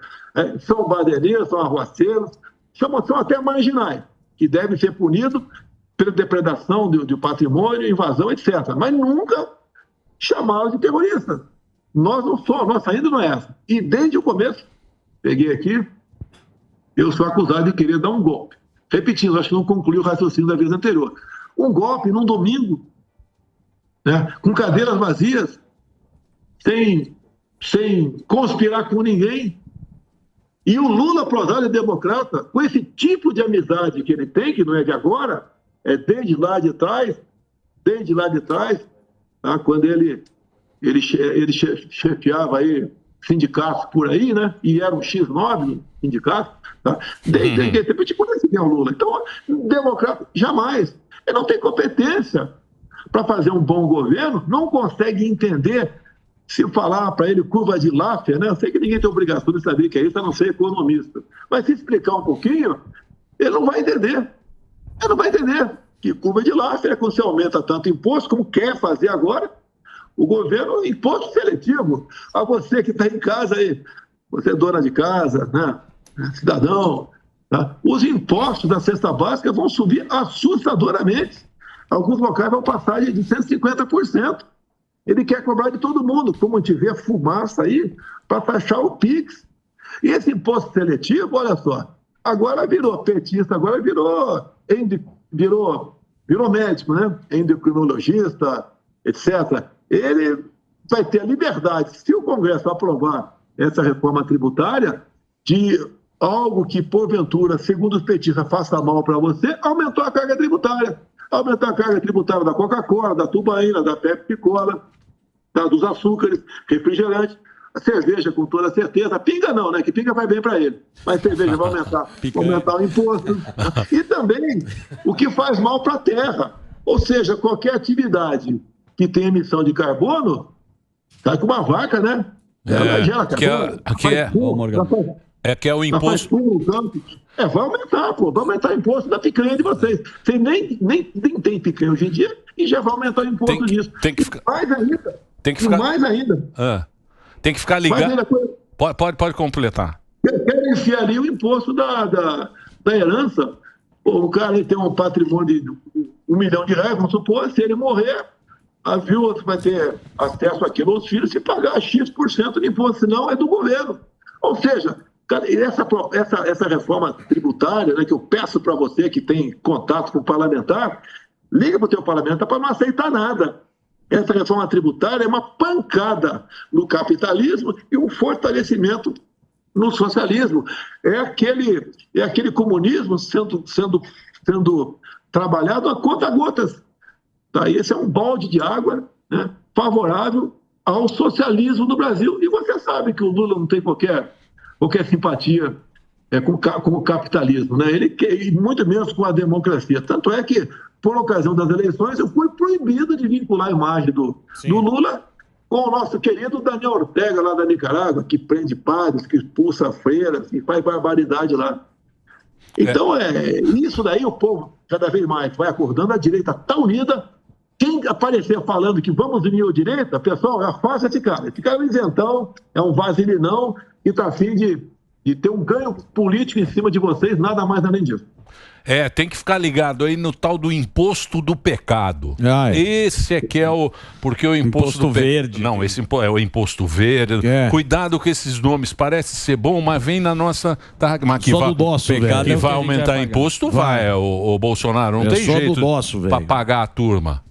S3: São baderneiros, são arruaceiros, são até marginais, que devem ser punidos pela depredação de patrimônio, invasão, etc. Mas nunca chamá-los de terroristas. Nossa saída não é essa. E desde o começo, peguei aqui, eu sou acusado de querer dar um golpe. Repetindo, acho que não concluí o raciocínio da vez anterior. Um golpe num domingo, né, com cadeiras vazias, sem conspirar com ninguém. E o Lula, prosado e democrata, com esse tipo de amizade que ele tem, que não é de agora, é desde lá de trás, tá, quando ele chefiava aí sindicatos por aí, né, e era um X9 sindicato, tá, desde aquele tempo a gente conhece quem é o Lula. Então, democrata, jamais. Ele não tem competência para fazer um bom governo, não consegue entender, se falar para ele curva de Laffer, né? Eu sei que ninguém tem obrigação de saber que é isso, a não ser economista. Mas se explicar um pouquinho, ele não vai entender. Ele não vai entender que curva de Laffer é quando você aumenta tanto imposto, como quer fazer agora, o governo, imposto seletivo. A você que está em casa aí, você é dona de casa, né? Cidadão, tá? Os impostos da cesta básica vão subir assustadoramente. Alguns locais vão passar de 150%. Ele quer cobrar de todo mundo, como tiver fumaça aí, para taxar o PIX. E esse imposto seletivo, olha só, agora virou petista, agora virou médico, né? Endocrinologista, etc. Ele vai ter a liberdade, se o Congresso aprovar essa reforma tributária, de algo que, porventura, segundo os petistas, faça mal para você, aumentou a carga tributária. Aumentar a carga tributária da Coca-Cola, da Tubaína, da Pepsi-Cola, dos açúcares, refrigerantes, a cerveja, com toda certeza. Pinga não, né? Que pinga vai bem para ele. Mas cerveja vai aumentar o imposto. E também o que faz mal para a terra. Ou seja, qualquer atividade que tem emissão de carbono, tá com uma vaca, né? Ela gera carbono.
S1: Que é o imposto.
S3: Vai aumentar, pô. Vai aumentar o imposto da picanha de vocês. Vocês nem tem picanha hoje em dia e já vai aumentar o imposto disso.
S1: Tem que ficar...
S3: Mais ainda.
S1: Tem que ficar ligado. Pode completar.
S3: Querem enfiar ali o imposto da herança. Pô, o cara tem um patrimônio de R$1 milhão, vamos supor, se ele morrer, a viúva vai ter acesso àquilo aos filhos se pagar X% de imposto, senão é do governo. Ou seja, essa reforma tributária, né, que eu peço para você que tem contato com o parlamentar, liga para o teu parlamentar para não aceitar nada. Essa reforma tributária é uma pancada no capitalismo e um fortalecimento no socialismo. É aquele comunismo sendo trabalhado a conta-gotas. Tá? Esse é um balde de água, né, favorável ao socialismo no Brasil. E você sabe que o Lula não tem qualquer simpatia com o capitalismo, né? Ele quer, e muito menos com a democracia. Tanto é que, por ocasião das eleições, eu fui proibido de vincular a imagem do Lula com o nosso querido Daniel Ortega, lá da Nicarágua, que prende padres, que expulsa freiras, que faz barbaridade lá. Então, isso daí o povo, cada vez mais, vai acordando, a direita está unida. Quem aparecer falando que vamos unir a direita, pessoal, afasta esse cara. Esse cara é um isentão, é um vasilinão, e está a fim de de ter um ganho político em cima de vocês, nada mais além disso.
S1: Tem que ficar ligado aí no tal do imposto do pecado. Esse é que é o... Porque o imposto
S2: verde.
S1: Não, esse é o imposto verde. Cuidado com esses nomes, parece ser bom, mas vem na nossa...
S6: Só do nosso, velho.
S1: Que vai aumentar imposto, vai, o Bolsonaro. Não tem jeito para pagar a turma.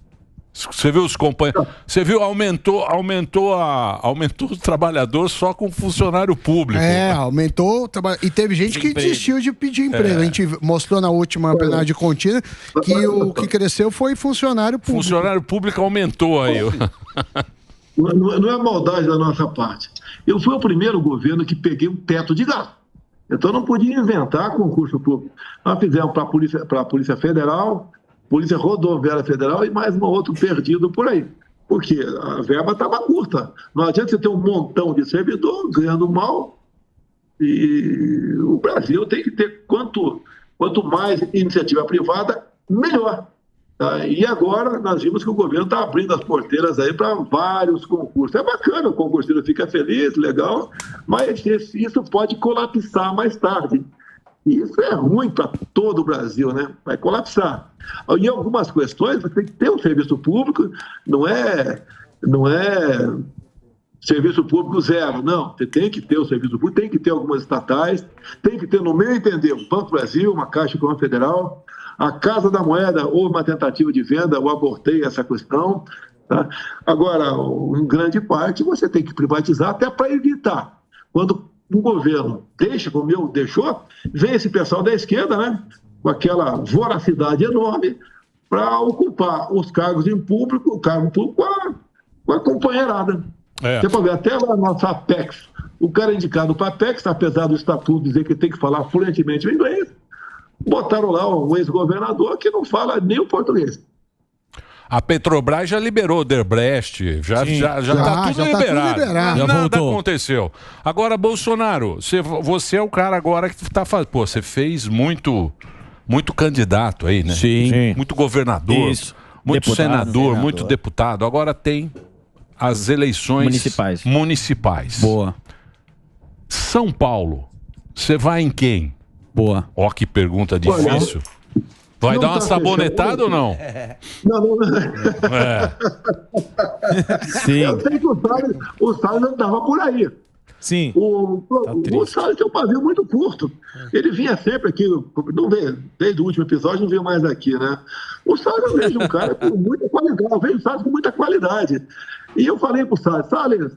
S1: Você viu os companheiros? Você viu, aumentou o trabalhador só com funcionário público.
S5: Aumentou. E teve gente que desistiu de pedir emprego. A gente mostrou na última plenária de contínua que o que cresceu foi funcionário público.
S1: Funcionário público aumentou aí.
S3: Não é maldade da nossa parte. Eu fui o primeiro governo que peguei um teto de gasto. Então não podia inventar concurso público. Nós fizemos para a Polícia Federal, Polícia Rodoviária Federal e mais um outro perdido por aí. Porque a verba estava curta. Não adianta você ter um montão de servidor ganhando mal. E o Brasil tem que ter quanto mais iniciativa privada, melhor. Tá? E agora nós vimos que o governo está abrindo as porteiras aí para vários concursos. É bacana, o concurseiro fica feliz, legal, mas isso pode colapsar mais tarde. E isso é ruim para todo o Brasil, né? Vai colapsar. Em algumas questões, você tem que ter um serviço público, não é serviço público zero, não. Você tem que ter o serviço público, tem que ter algumas estatais, tem que ter, no meu entender, um Banco Brasil, uma Caixa Econômica Federal, a Casa da Moeda, houve uma tentativa de venda, eu abortei essa questão. Tá? Agora, em grande parte, você tem que privatizar até para evitar. Quando o governo deixa, como eu deixou, vem esse pessoal da esquerda, né, com aquela voracidade enorme para ocupar os cargos em público, o cargo público com a companheirada. Você pode ver, até lá na nossa Apex, o cara indicado para a Apex, apesar do estatuto dizer que tem que falar fluentemente o inglês, botaram lá um ex-governador que não fala nem o português.
S1: A Petrobras já liberou o Odebrecht, já está tudo liberado. Nada aconteceu. Agora, Bolsonaro, você é o cara agora que está fazendo... Pô, você fez muito candidato aí, né?
S2: Sim.
S1: Muito governador, muito senador, muito deputado. Agora tem as eleições municipais.
S2: Boa.
S1: São Paulo, você vai em quem?
S2: Boa.
S1: Ó, que pergunta difícil. Vai dar uma sabonetada ou não?
S3: Não.
S2: Sim.
S3: Eu sei que o Salles andava por aí.
S6: Sim.
S3: O Salles tem um pavio muito curto. Ele vinha sempre aqui, não veio, desde o último episódio, não veio mais aqui, né? O Salles, eu vejo um cara com muita qualidade, eu vejo o Salles com muita qualidade. E eu falei pro Salles,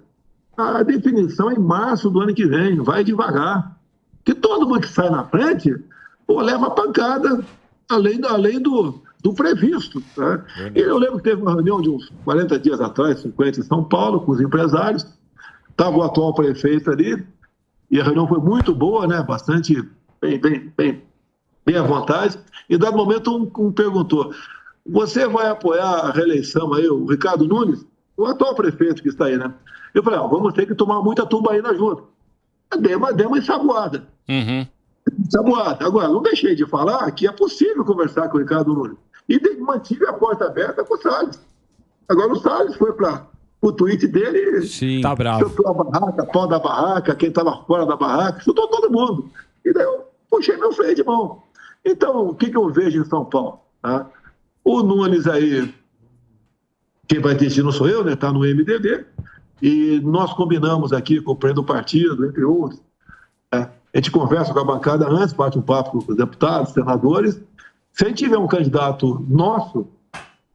S3: a definição é em março do ano que vem, vai devagar. Porque todo mundo que sai na frente, leva pancada. Além do previsto. Tá? E eu lembro que teve uma reunião de uns 40 dias atrás, 50, em São Paulo, com os empresários. Estava o atual prefeito ali, e a reunião foi muito boa, né? Bastante bem à vontade. E, dado momento, um perguntou: você vai apoiar a reeleição aí, o Ricardo Nunes? O atual prefeito que está aí, né? Eu falei: vamos ter que tomar muita tubaína junto. Deu uma ensaboada. Agora, não deixei de falar que é possível conversar com o Ricardo Nunes. E mantive a porta aberta com o Salles. Agora o Salles foi para o tweet dele.
S2: Sim, tá bravo.
S3: Chutou a barraca, pau da barraca, quem estava fora da barraca, chutou todo mundo. E daí eu puxei meu freio de mão. Então, o que eu vejo em São Paulo? Tá? O Nunes aí, quem vai decidir não sou eu, né? Está no MDB. E nós combinamos aqui com o presidente do partido, entre outros. A gente conversa com a bancada antes, bate um papo com os deputados, senadores. Se a gente tiver um candidato nosso,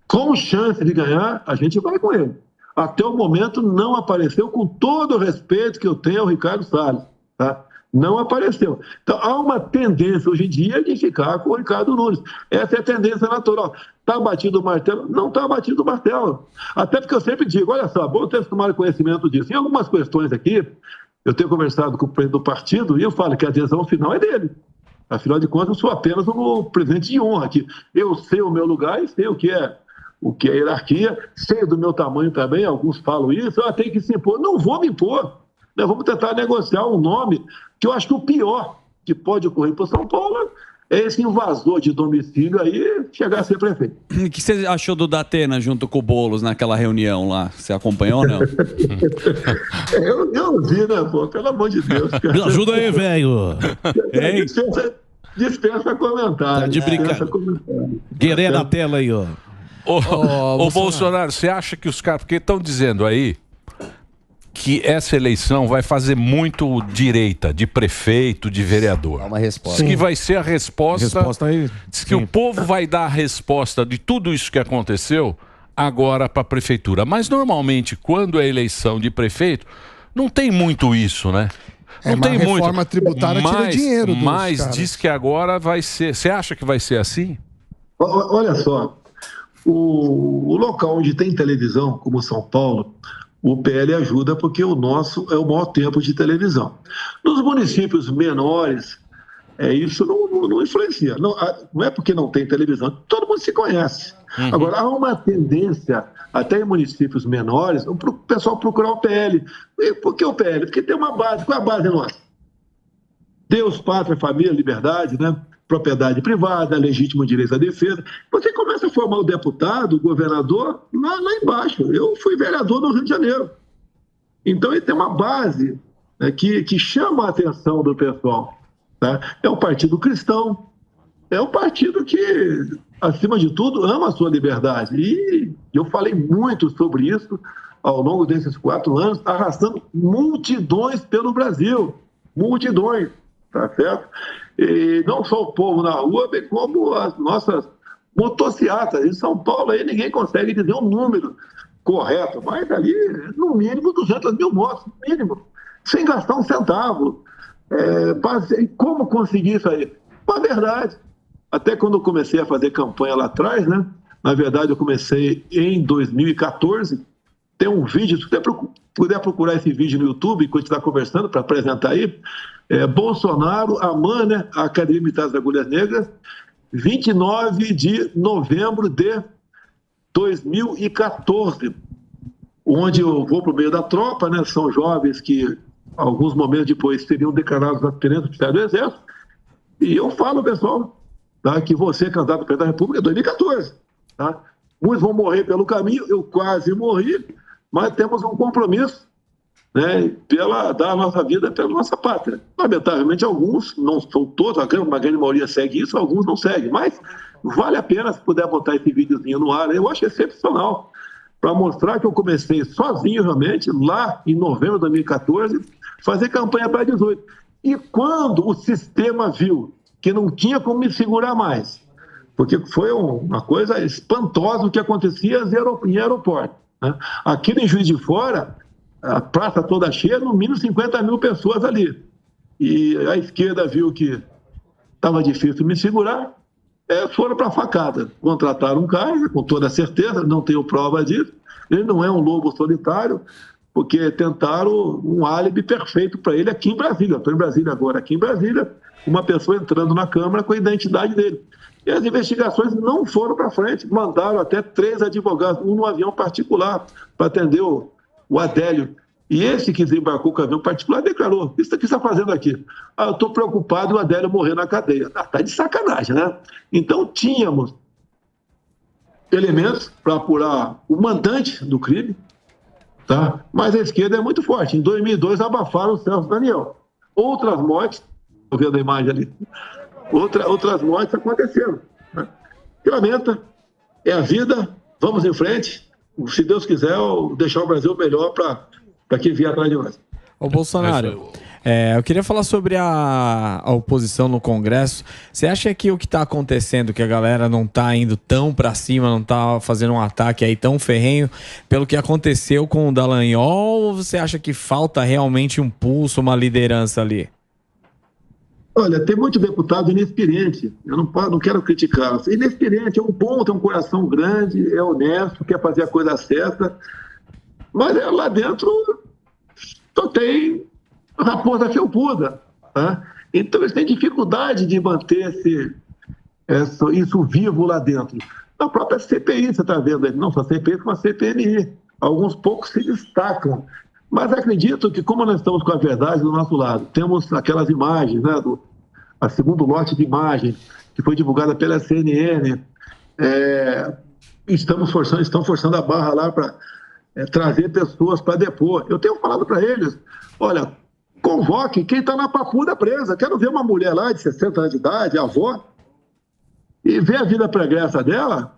S3: com chance de ganhar, a gente vai com ele. Até o momento não apareceu, com todo o respeito que eu tenho ao Ricardo Salles. Tá? Não apareceu. Então, há uma tendência hoje em dia de ficar com o Ricardo Nunes. Essa é a tendência natural. Está batido o martelo? Não está batido o martelo. Até porque eu sempre digo, olha só, bom ter tomado conhecimento disso. Em algumas questões aqui, eu tenho conversado com o presidente do partido e eu falo que a adesão final é dele. Afinal de contas, eu sou apenas um presidente de honra aqui. Eu sei o meu lugar e sei o que é hierarquia, sei do meu tamanho também, alguns falam isso, tem que se impor. Não vou me impor. Nós vamos tentar negociar um nome que eu acho que o pior que pode ocorrer para São Paulo esse invasor de domicílio aí chegar a ser prefeito.
S2: O que você achou do Datena junto com o Boulos naquela reunião lá? Você acompanhou ou não?
S3: eu vi, né, pô? Pelo amor de Deus. Cara.
S6: Me ajuda aí, velho.
S3: Dispensa comentário.
S6: Tá de brincadeira. Guerreiro na tela aí, ó.
S1: Ô, Bolsonaro, você acha que os caras... Porque estão dizendo aí que essa eleição vai fazer muito direita, de prefeito, de vereador.
S7: Dá uma resposta.
S1: Diz que vai ser a resposta
S6: aí.
S1: Diz que o povo vai dar a resposta de tudo isso que aconteceu agora para a prefeitura. Mas normalmente, quando é eleição de prefeito, não tem muito isso, né? Não tem muito.
S5: Reforma tributária tira dinheiro dos
S1: Mas
S5: caras.
S1: diz que agora vai ser... Você acha que vai ser assim?
S3: Olha só, o local onde tem televisão, como São Paulo, o PL ajuda porque o nosso é o maior tempo de televisão. Nos municípios menores, isso não influencia. Não é porque não tem televisão, todo mundo se conhece. Agora, há uma tendência, até em municípios menores, o pessoal procurar o PL. E por que o PL? Porque tem uma base. Qual é a base nossa? Deus, pátria, família, liberdade, né? Propriedade privada, legítimo direito à defesa. Você começa a formar o deputado, o governador, lá embaixo. Eu fui vereador no Rio de Janeiro. Então, ele tem uma base, né, que chama a atenção do pessoal. Tá? É um partido cristão, é um partido que, acima de tudo, ama a sua liberdade. E eu falei muito sobre isso ao longo desses 4 anos, arrastando multidões pelo Brasil. Multidões, tá certo? E não só o povo na rua, bem como as nossas motocicletas. Em São Paulo, aí ninguém consegue dizer um número correto, mas ali, no mínimo, 200 mil motos, no mínimo, sem gastar um centavo. Como conseguir isso aí? Na verdade, até quando eu comecei a fazer campanha lá atrás, né? Na verdade, eu comecei em 2014. Tem um vídeo, se você puder procurar esse vídeo no YouTube, enquanto está conversando, para apresentar aí, Bolsonaro, a MAN, né, a Academia Militar das Agulhas Negras, 29 de novembro de 2014, onde eu vou para o meio da tropa, né, são jovens que, alguns momentos depois, seriam declarados aspirantes oficiais do Exército, e eu falo, pessoal, tá, que você, candidato a presidente da República, é 2014. Tá? Muitos vão morrer pelo caminho, eu quase morri, mas temos um compromisso, né, dar a nossa vida pela nossa pátria. Lamentavelmente, alguns, não são todos, uma grande maioria segue isso, alguns não seguem, mas vale a pena se puder botar esse videozinho no ar, eu acho excepcional, para mostrar que eu comecei sozinho, realmente, lá em novembro de 2014, fazer campanha para 18. E quando o sistema viu que não tinha como me segurar mais, porque foi uma coisa espantosa o que acontecia em aeroporto. Né? Aqui em Juiz de Fora, a praça toda cheia, no mínimo 50 mil pessoas ali. E a esquerda viu que estava difícil me segurar, foram para a facada. Contrataram um cara, com toda certeza, não tenho prova disso. Ele não é um lobo solitário, porque tentaram um álibi perfeito para ele aqui em Brasília. Eu estou em Brasília agora, aqui em Brasília, uma pessoa entrando na Câmara com a identidade dele. E as investigações não foram para frente. Mandaram até 3 advogados, um no avião particular, para atender o Adélio. E esse que desembarcou com o avião particular declarou: isso que está fazendo aqui? Eu estou preocupado o Adélio morrer na cadeia. Está de sacanagem, né? Então tínhamos elementos para apurar o mandante do crime, tá? Mas a esquerda é muito forte. Em 2002 abafaram o Celso Daniel. Outras mortes, estou vendo a imagem ali, outras mortes aconteceram. Né? Que lamenta, é a vida, vamos em frente. Se Deus quiser, deixar o Brasil melhor para quem vier atrás de nós.
S9: Ô Bolsonaro, eu queria falar sobre a oposição no Congresso. Você acha que o que está acontecendo, que a galera não está indo tão para cima, não está fazendo um ataque aí tão ferrenho pelo que aconteceu com o Dallagnol, ou você acha que falta realmente um pulso, uma liderança ali?
S3: Olha, tem muito deputado inexperiente, eu não quero criticar. Inexperiente, é um bom, tem um coração grande, é honesto, quer fazer a coisa certa, mas lá dentro só tem raposa felpuda. Tá? Então eles têm dificuldade de manter isso vivo lá dentro. Na própria CPI, você está vendo, não só CPI, como a CPMI. Alguns poucos se destacam. Mas acredito que, como nós estamos com a verdade do nosso lado, temos aquelas imagens, né, a segundo lote de imagem, que foi divulgada pela CNN. Estão forçando a barra lá para trazer pessoas para depor. Eu tenho falado para eles, olha, convoque quem está na papuda presa. Quero ver uma mulher lá de 60 anos de idade, avó, e ver a vida pregressa dela.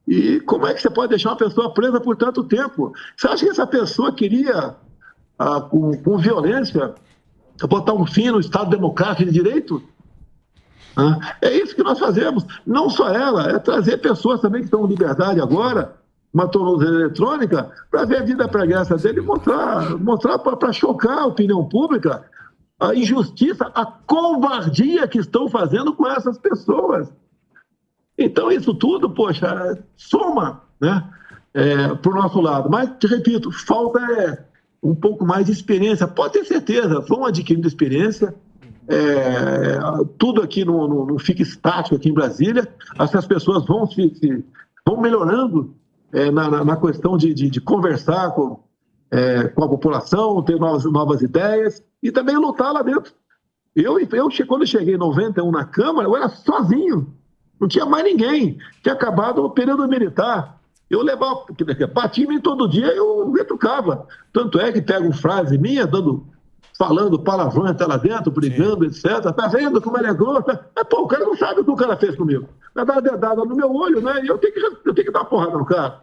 S3: E como é que você pode deixar uma pessoa presa por tanto tempo? Você acha que essa pessoa queria, com violência, botar um fim no Estado Democrático de Direito? É isso que nós fazemos. Não só ela, é trazer pessoas também que estão em liberdade agora, uma tornozeleira eletrônica, para ver a vida pregressa dele e mostrar para chocar a opinião pública a injustiça, a covardia que estão fazendo com essas pessoas. Então, isso tudo, poxa, soma, né, para o nosso lado. Mas, te repito, falta um pouco mais de experiência. Pode ter certeza, vão adquirindo experiência. Tudo aqui não fica estático aqui em Brasília. Essas pessoas vão melhorando na questão de conversar com a população, ter novas ideias e também lutar lá dentro. Quando eu cheguei em 91 na Câmara, eu era sozinho. Não tinha mais ninguém. Tinha acabado o período militar. Eu levava, batia em mim todo dia, eu retrucava. Tanto é que pegam frase minha, falando palavrão até lá dentro, brigando, etc. Tá vendo como ele é grosso? Mas, pô, o cara não sabe o que o cara fez comigo. Vai dar uma dedada no meu olho, né? E eu tenho que dar uma porrada no cara.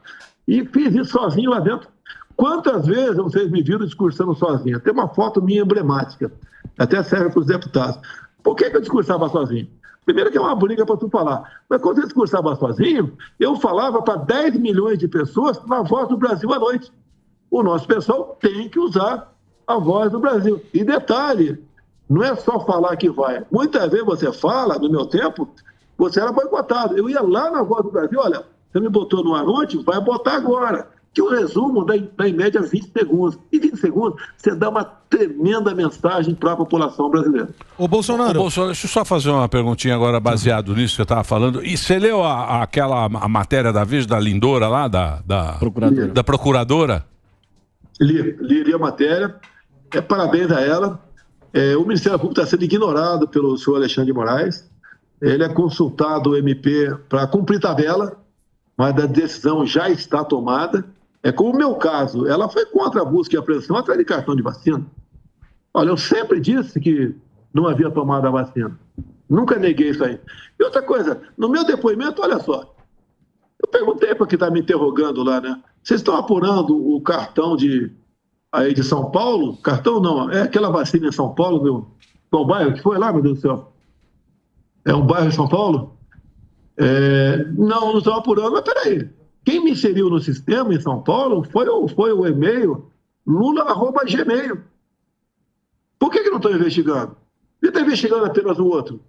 S3: E fiz isso sozinho lá dentro. Quantas vezes vocês me viram discursando sozinho? Tem uma foto minha emblemática. Até serve para os deputados. Por que eu discursava sozinho? Primeiro que é uma briga para tu falar. Mas quando eu discursava sozinho, eu falava para 10 milhões de pessoas na Voz do Brasil à noite. O nosso pessoal tem que usar a Voz do Brasil. E detalhe, não é só falar que vai. Muitas vezes você fala, no meu tempo, você era boicotado. Eu ia lá na Voz do Brasil, olha, você me botou no ar ontem, vai botar agora. Que o resumo dá em média 20 segundos. Em 20 segundos, você dá uma tremenda mensagem para a população brasileira.
S6: Ô, Bolsonaro,
S1: deixa eu só fazer uma perguntinha agora baseado nisso que você estava falando. E você leu a matéria da vez da Lindora lá, da procuradora?
S3: Li a matéria. Parabéns a ela. O Ministério Público está sendo ignorado pelo senhor Alexandre de Moraes. Ele é consultado o MP para cumprir tabela, mas a decisão já está tomada. Como o meu caso, ela foi contra a busca e apreensão atrás de cartão de vacina. Olha, eu sempre disse que não havia tomado a vacina. Nunca neguei isso aí. E outra coisa, no meu depoimento, olha só, eu perguntei para quem está me interrogando lá, né? Vocês estão apurando o cartão de São Paulo? Cartão não, é aquela vacina em São Paulo, qual bairro que foi lá, meu Deus do céu? É um bairro de São Paulo? Não estão apurando, mas peraí. Quem me inseriu no sistema em São Paulo foi o e-mail lula@gmail. Por que não estão investigando? Ele está investigando apenas o outro.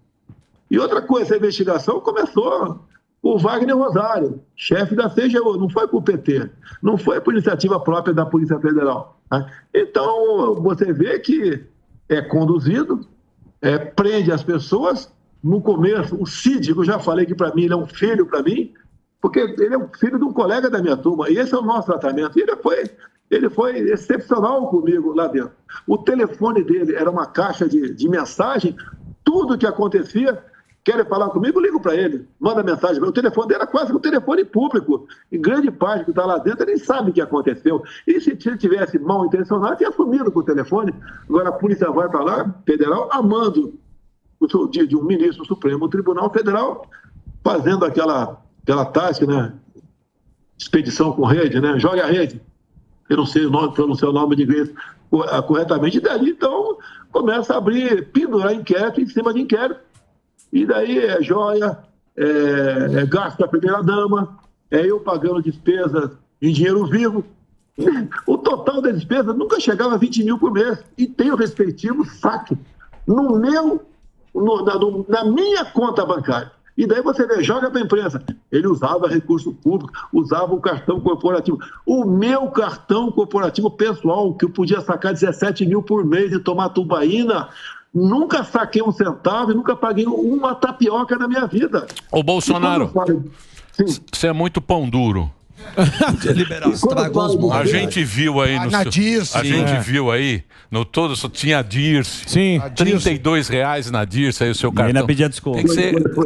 S3: E outra coisa, a investigação começou com o Wagner Rosário, chefe da CGU, não foi por PT, não foi por iniciativa própria da Polícia Federal. Tá? Então, você vê que é conduzido, prende as pessoas. No começo, o Cid, que eu já falei que para mim ele é um filho para mim, porque ele é um filho de um colega da minha turma, e esse é o nosso tratamento. E ele foi excepcional comigo lá dentro. O telefone dele era uma caixa de mensagem, tudo que acontecia, querem falar comigo, eu ligo para ele, manda mensagem. O telefone dele era quase um telefone público, e grande parte que está lá dentro, ele nem sabe o que aconteceu. E se ele tivesse mal intencionado, tinha sumido com o telefone. Agora a polícia vai para lá, federal, amando de um ministro do Supremo Tribunal Federal, fazendo aquela tática, né? Expedição com rede, né? Joga a rede. Eu não sei pronunciar o nome de inglês corretamente. E dali, então, começa a pendurar inquérito em cima de inquérito. E daí é joia, gasto da primeira-dama, eu pagando despesas em dinheiro vivo. O total da despesa nunca chegava a 20 mil por mês. E tem o respectivo saque na minha conta bancária. E daí você vê, joga para a imprensa. Ele usava recurso público, usava o cartão corporativo. O meu cartão corporativo pessoal, que eu podia sacar 17 mil por mês e tomar tubaína, nunca saquei um centavo e nunca paguei uma tapioca na minha vida.
S1: Ô Bolsonaro, você é muito pão duro.
S7: Estragou os bons.
S1: A gente viu aí no
S5: na Dirce.
S1: A gente viu aí no todo, só tinha a Dirce.
S6: Sim.
S1: R$32 na Dirce aí o seu cartão.
S2: ainda pedia desconto.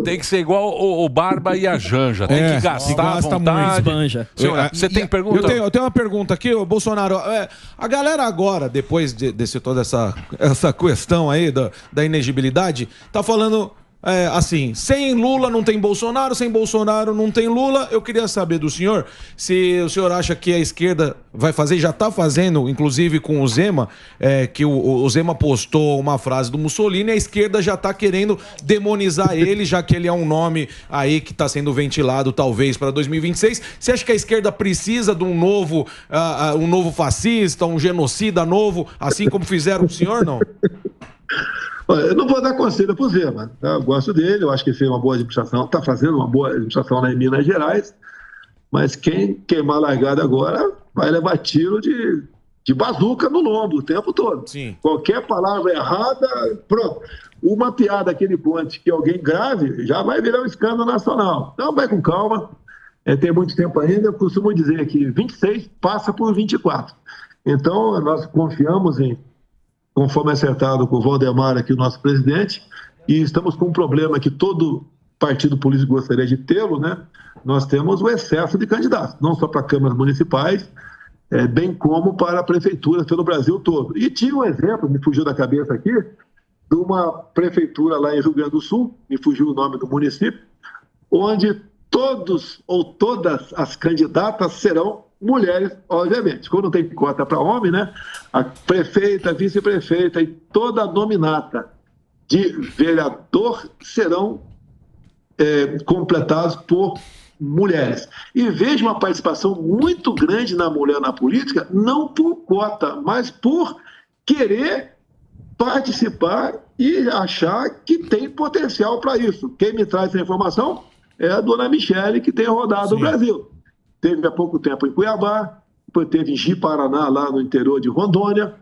S1: Tem que ser igual o Barba e a Janja. Tem que gastar à vontade. Você tem pergunta?
S6: Eu tenho uma pergunta aqui, ô Bolsonaro. A galera agora, depois de toda essa questão aí da inegibilidade, tá falando assim, sem Lula não tem Bolsonaro, sem Bolsonaro não tem Lula. Eu queria saber do senhor se o senhor acha que a esquerda vai fazer, já está fazendo, inclusive com o Zema, que o Zema postou uma frase do Mussolini, a esquerda já está querendo demonizar ele, já que ele é um nome aí que está sendo ventilado talvez para 2026. Você acha que a esquerda precisa de um novo fascista, um genocida novo, assim como fizeram o senhor, não?
S3: Eu não vou dar conselho para o Zema, tá? Eu gosto dele, eu acho que ele fez uma boa administração, está fazendo uma boa administração lá em Minas Gerais, mas quem queimar a largada agora vai levar tiro de bazuca no lombo o tempo todo.
S6: Sim.
S3: Qualquer palavra errada, pronto. Uma piada aquele ponte que alguém grave já vai virar um escândalo nacional. Então vai com calma, tem muito tempo ainda. Eu costumo dizer que 26 passa por 24. Então nós confiamos conforme acertado com o Valdemar aqui, o nosso presidente, e estamos com um problema que todo partido político gostaria de tê-lo, né? Nós temos o excesso de candidatos, não só para câmaras municipais, bem como para prefeituras pelo Brasil todo. E tinha um exemplo, me fugiu da cabeça aqui, de uma prefeitura lá em Rio Grande do Sul, me fugiu o nome do município, onde todos ou todas as candidatas serão mulheres, obviamente. Quando tem cota para homem, né? A prefeita, a vice-prefeita e toda a nominata de vereador serão completados por mulheres. E vejo uma participação muito grande na mulher na política, não por cota, mas por querer participar e achar que tem potencial para isso. Quem me traz essa informação é a dona Michele, que tem rodado o Brasil. Teve há pouco tempo em Cuiabá, depois teve em Ji-Paraná, lá no interior de Rondônia.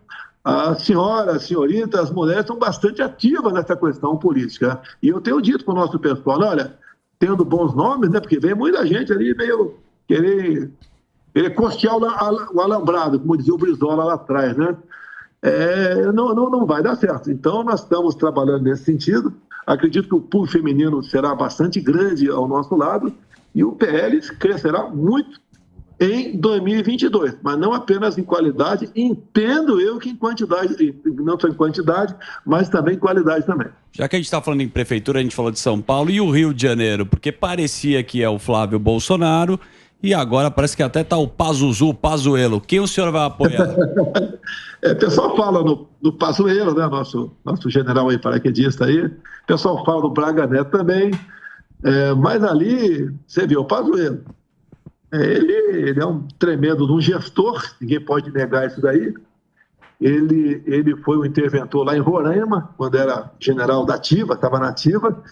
S3: A senhora, a senhorita, as mulheres estão bastante ativas nessa questão política. E eu tenho dito para o nosso pessoal, olha, tendo bons nomes, né, porque vem muita gente ali meio querer costear o alambrado, como dizia o Brizola lá atrás, né? Não vai dar certo. Então, nós estamos trabalhando nesse sentido. Acredito que o público feminino será bastante grande ao nosso lado e o PL crescerá muito em 2022, mas não apenas em qualidade, entendo eu que em quantidade, não só em quantidade, mas também em qualidade também.
S2: Já que a gente está falando em prefeitura, a gente falou de São Paulo e o Rio de Janeiro, porque parecia que é o Flávio Bolsonaro e agora parece que até está o Pazuello. Quem o senhor vai apoiar?
S3: O pessoal fala no Pazuello, né, nosso general aí, paraquedista aí, o pessoal fala do Braga Neto também, mas ali, você viu, o Pazuello, ele é um tremendo de um gestor, ninguém pode negar isso daí. Ele foi um interventor lá em Roraima, quando era general da Ativa, estava na Ativa,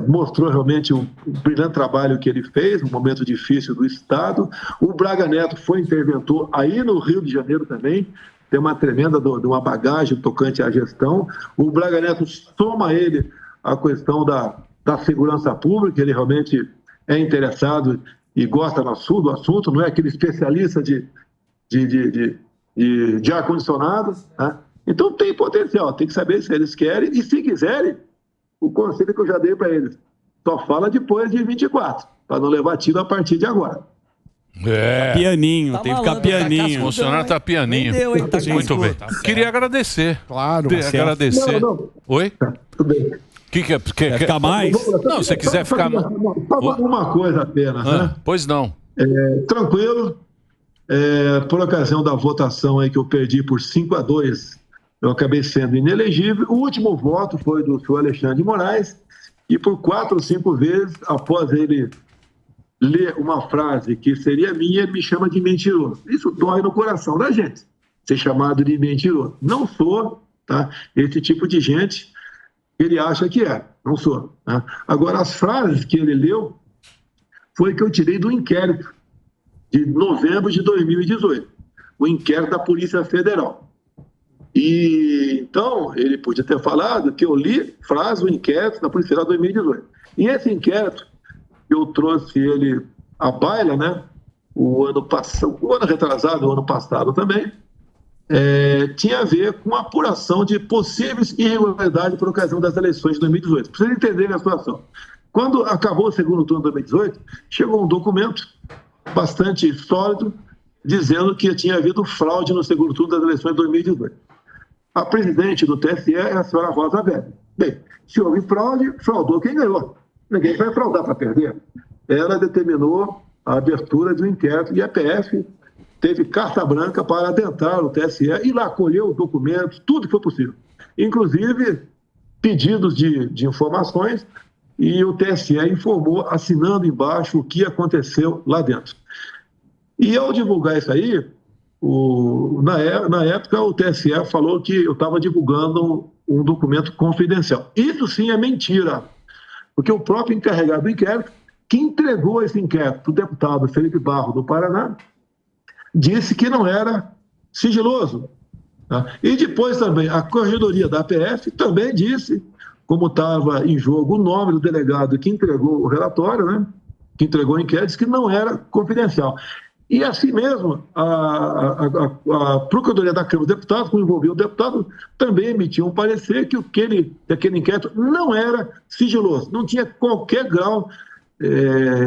S3: mostrou realmente um brilhante trabalho que ele fez, um momento difícil do Estado. O Braga Neto foi interventor aí no Rio de Janeiro também, tem uma tremenda de uma bagagem tocante à gestão. O Braga Neto soma ele a questão da segurança pública, ele realmente é interessado e gosta do assunto, não é aquele especialista de ar-condicionado, né? Então tem potencial, tem que saber se eles querem, e se quiserem, o conselho que eu já dei para eles, só fala depois de 24, para não levar tiro a partir de agora.
S2: Pianinho, tem que ficar pianinho.
S1: O Bolsonaro tá pianinho. Muito bem. Queria agradecer.
S5: Claro.
S1: Agradecer.
S3: Não.
S1: Oi?
S3: Tudo bem.
S1: Quer ficar mais? Não, se você quiser ficar mais.
S3: Uma coisa apenas, né?
S1: Pois não.
S3: Tranquilo. Por ocasião da votação aí que eu perdi por 5-2, eu acabei sendo inelegível. O último voto foi do senhor Alexandre de Moraes, e por 4 ou 5 vezes, após ele ler uma frase que seria minha, ele me chama de mentiroso. Isso dói no coração da gente, ser chamado de mentiroso. Não sou, tá? Esse tipo de gente ele acha que não sou. Né? Agora, as frases que ele leu foi que eu tirei do inquérito de novembro de 2018, o inquérito da Polícia Federal. E então, ele podia ter falado que eu li frase do inquérito da Polícia Federal de 2018. E esse inquérito, eu trouxe ele à baila, né? o ano retrasado, o ano passado também, tinha a ver com a apuração de possíveis irregularidades por ocasião das eleições de 2018. Para vocês entenderem a situação. Quando acabou o segundo turno de 2018, chegou um documento bastante sólido dizendo que tinha havido fraude no segundo turno das eleições de 2018. A presidente do TSE é a senhora Rosa Weber. Bem, se houve fraude, fraudou quem ganhou. Ninguém vai fraudar para perder. Ela determinou a abertura de um inquérito e a PF teve carta branca para adentrar o TSE e lá colheu documentos, tudo que foi possível. Inclusive pedidos de informações, e o TSE informou, assinando embaixo, o que aconteceu lá dentro. E ao divulgar isso aí, na época o TSE falou que eu estava divulgando um documento confidencial. Isso sim é mentira, porque o próprio encarregado do inquérito, que entregou esse inquérito para o deputado Felipe Barro, do Paraná, disse que não era sigiloso. Tá? E depois também a Corregedoria da APF também disse, como estava em jogo o nome do delegado que entregou o relatório, né, que entregou o inquérito, disse que não era confidencial. E assim mesmo, a Procuradoria da Câmara dos Deputados, que envolveu o deputado, também emitiu um parecer que aquele inquérito não era sigiloso, não tinha qualquer grau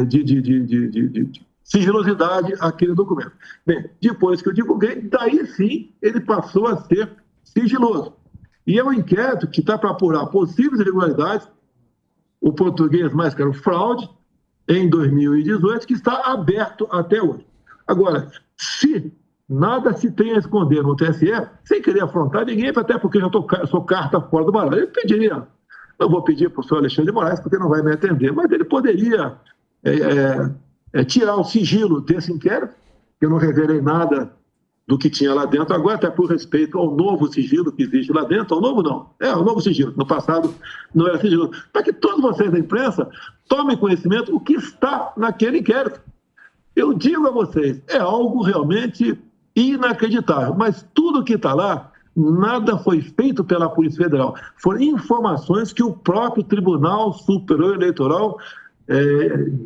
S3: de sigilosidade aquele documento. Bem, depois que eu divulguei, daí sim ele passou a ser sigiloso. E é um inquérito que está para apurar possíveis irregularidades, o português mais caro, fraude, em 2018, que está aberto até hoje. Agora, se nada se tem a esconder no TSE, sem querer afrontar ninguém, até porque eu sou carta fora do baralho, eu pediria, não vou pedir para o senhor Alexandre de Moraes, porque não vai me atender, mas ele poderia tirar o sigilo desse inquérito, eu não revelei nada do que tinha lá dentro, agora até por respeito ao novo sigilo que existe lá dentro, ao novo não, o novo sigilo, no passado não era sigilo, para que todos vocês da imprensa tomem conhecimento do que está naquele inquérito. Eu digo a vocês, é algo realmente inacreditável, mas tudo que está lá, nada foi feito pela Polícia Federal, foram informações que o próprio Tribunal Superior Eleitoral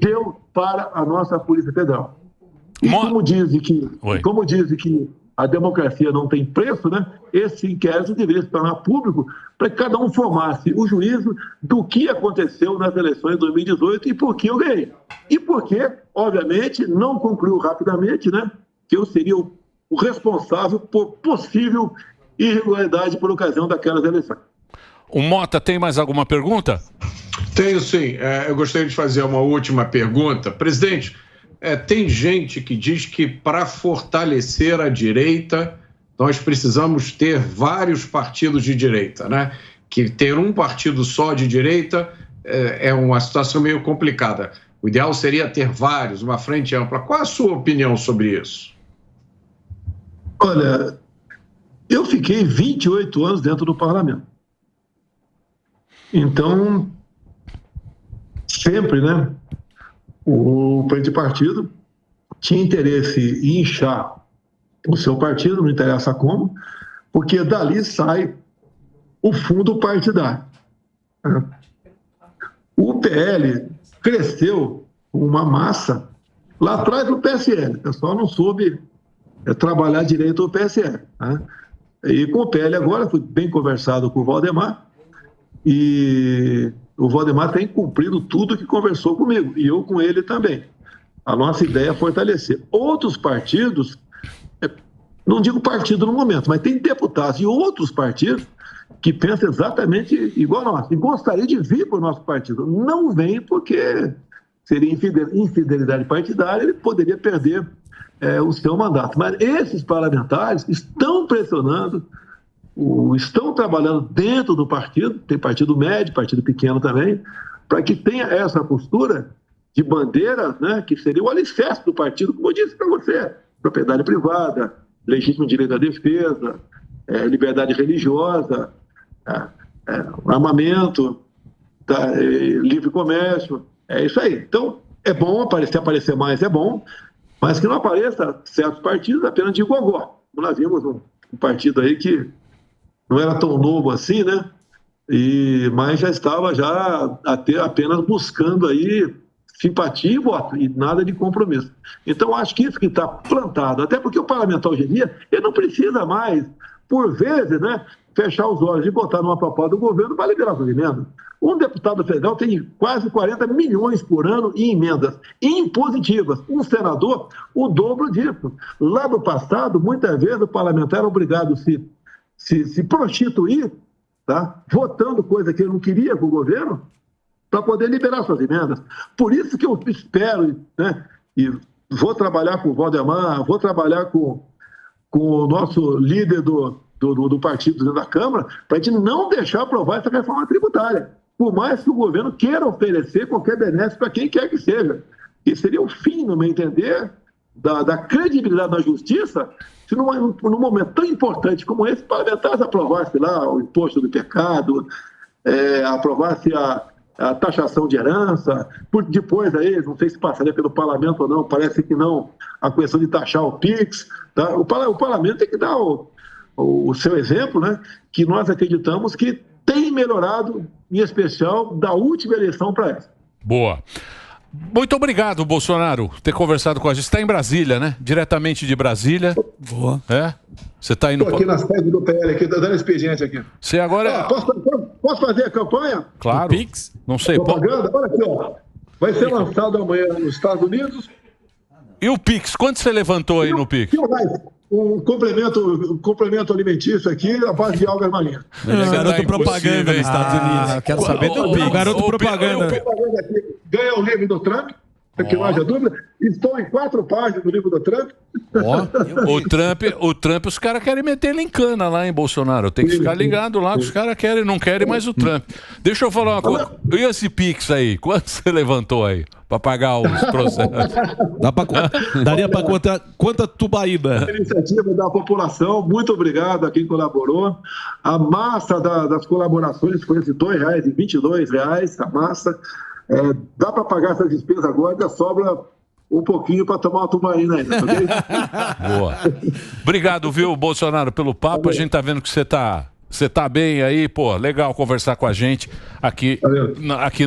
S3: deu para a nossa Polícia Federal. E como dizem que a democracia não tem preço, né? Esse inquérito deveria se tornar público para que cada um formasse o juízo do que aconteceu nas eleições de 2018 e por que eu ganhei. E por que, obviamente, não concluiu rapidamente, né? Que eu seria o responsável por possível irregularidade por ocasião daquelas eleições.
S1: O Mota tem mais alguma pergunta?
S4: Tenho sim. Eu gostaria de fazer uma última pergunta. Presidente, tem gente que diz que para fortalecer a direita, nós precisamos ter vários partidos de direita, né? Que ter um partido só de direita é uma situação meio complicada. O ideal seria ter vários, uma frente ampla. Qual a sua opinião sobre isso?
S3: Olha, eu fiquei 28 anos dentro do parlamento. Então, sempre, né? O presidente de partido tinha interesse em inchar o seu partido, não interessa como, porque dali sai o fundo partidário. O PL cresceu uma massa lá atrás do PSL, o pessoal não soube trabalhar direito o PSL. Né? E com o PL agora, fui bem conversado com o Valdemar, e o Valdemar tem cumprido tudo que conversou comigo, e eu com ele também. A nossa ideia é fortalecer. Outros partidos, não digo partido no momento, mas tem deputados e outros partidos que pensam exatamente igual a nós, e gostaria de vir para o nosso partido. Não vem porque seria infidelidade partidária, ele poderia perder o seu mandato. Mas esses parlamentares estão pressionando, estão trabalhando dentro do partido, tem partido médio, partido pequeno também, para que tenha essa postura de bandeira, né, que seria o alicerce do partido, como eu disse para você, propriedade privada, legítimo direito à defesa, liberdade religiosa, armamento, livre comércio, é isso aí. Então, é bom aparecer mais, é bom, mas que não apareça certos partidos apenas de gogó. Nós vimos um partido aí que não era tão novo assim, né? Mas já estava apenas buscando aí simpatia e voto, e nada de compromisso. Então, acho que isso que está plantado, até porque o parlamentar hoje em dia, ele não precisa mais, por vezes, né, fechar os olhos e botar numa proposta do governo para liberar suas emendas. Um deputado federal tem quase 40 milhões por ano em emendas impositivas. Um senador, o dobro disso. Lá no passado, muitas vezes, o parlamentar era obrigado a se prostituir, tá? Votando coisa que ele não queria com o governo, para poder liberar suas emendas. Por isso que eu espero, né, e vou trabalhar com o Valdemar, vou trabalhar com o nosso líder do partido dentro da Câmara, para a gente não deixar aprovar essa reforma tributária, por mais que o governo queira oferecer qualquer benefício para quem quer que seja. E seria o fim, no meu entender, da credibilidade da justiça, se num momento tão importante como esse, parlamentares aprovasse lá o imposto do pecado, aprovasse a taxação de herança, depois aí, não sei se passaria pelo parlamento ou não, parece que não, a questão de taxar o PIX, tá? O parlamento tem que dar o seu exemplo, né, que nós acreditamos que tem melhorado, em especial, da última eleição para essa.
S1: Boa. Muito obrigado, Bolsonaro, por ter conversado com a gente. Você está em Brasília, né? Diretamente de Brasília.
S2: Boa.
S1: Você está indo...
S3: Estou aqui na sede do PL, aqui, estou dando expediente aqui.
S1: Você agora...
S3: Posso fazer a campanha?
S1: Claro.
S2: Pix?
S1: Não sei.
S3: Propaganda? Olha aqui, ó. Vai ser lançado amanhã nos Estados Unidos.
S1: E o Pix? Quanto você levantou aí no Pix?
S3: Um complemento alimentício aqui, a base de algas marinhas.
S2: Garoto propaganda nos Estados Unidos.
S8: Quero saber do Pix.
S6: Garoto propaganda.
S3: Ganha o livro do Trump, que não haja dúvida. Estou em 4 páginas do livro do Trump.
S1: O Trump, os caras querem meter ele em cana lá, em Bolsonaro. Tem que ficar ligado lá, que os caras não querem mais o Trump. Deixa eu falar uma coisa. E esse Pix aí? Quanto você levantou aí? Para pagar os processos?
S6: Daria para quanta tubaíba?
S3: A iniciativa da população, muito obrigado a quem colaborou. A massa das colaborações foi de R$2 e R$22, a massa. Dá para pagar essas despesas agora, ainda sobra um pouquinho para tomar uma tubaína ainda, tá bem?
S1: Boa. Obrigado, viu, Bolsonaro, pelo papo. A gente tá vendo que você tá bem aí, pô, legal conversar com a gente aqui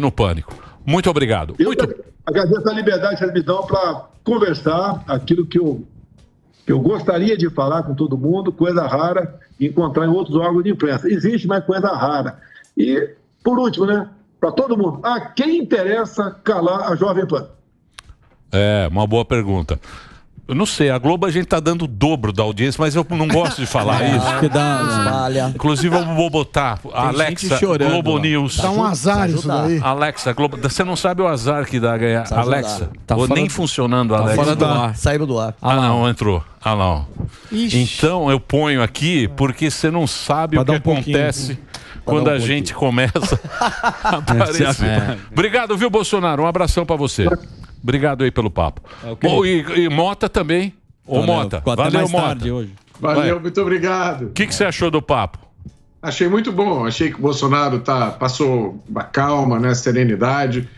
S1: no Pânico. Muito obrigado.
S3: Agradeço a liberdade que vocês me dão para conversar aquilo que eu gostaria de falar com todo mundo, coisa rara, encontrar em outros órgãos de imprensa. Existe, mas coisa rara. E, por último, né, para todo mundo, a quem interessa calar a Jovem Pan?
S1: Uma boa pergunta. Eu não sei, a Globo a gente tá dando o dobro da audiência, mas eu não gosto de falar isso.
S8: Que dá
S1: Inclusive eu vou botar a Alexa Globo News.
S5: Tá um azar isso daí.
S1: Alexa, Globo, você não sabe o azar que dá ganhar. Alexa, nem funcionando a Alexa.
S8: Fora do ar. Saiu do ar.
S1: Não, entrou. Não. Então eu ponho aqui porque você não sabe o que acontece quando a gente começa a aparecer. Obrigado, viu, Bolsonaro? Um abração pra você. Obrigado aí pelo papo. Bom, e Mota também. Mota. Valeu, Mota.
S4: Hoje. Valeu, muito obrigado.
S1: O que você achou do papo?
S4: Achei muito bom. Achei que o Bolsonaro passou uma calma, né, serenidade.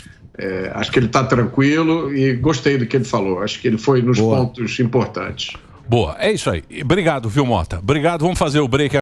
S4: Acho que ele está tranquilo e gostei do que ele falou. Acho que ele foi nos pontos importantes.
S1: Boa, é isso aí. Obrigado, viu, Mota? Obrigado. Vamos fazer o break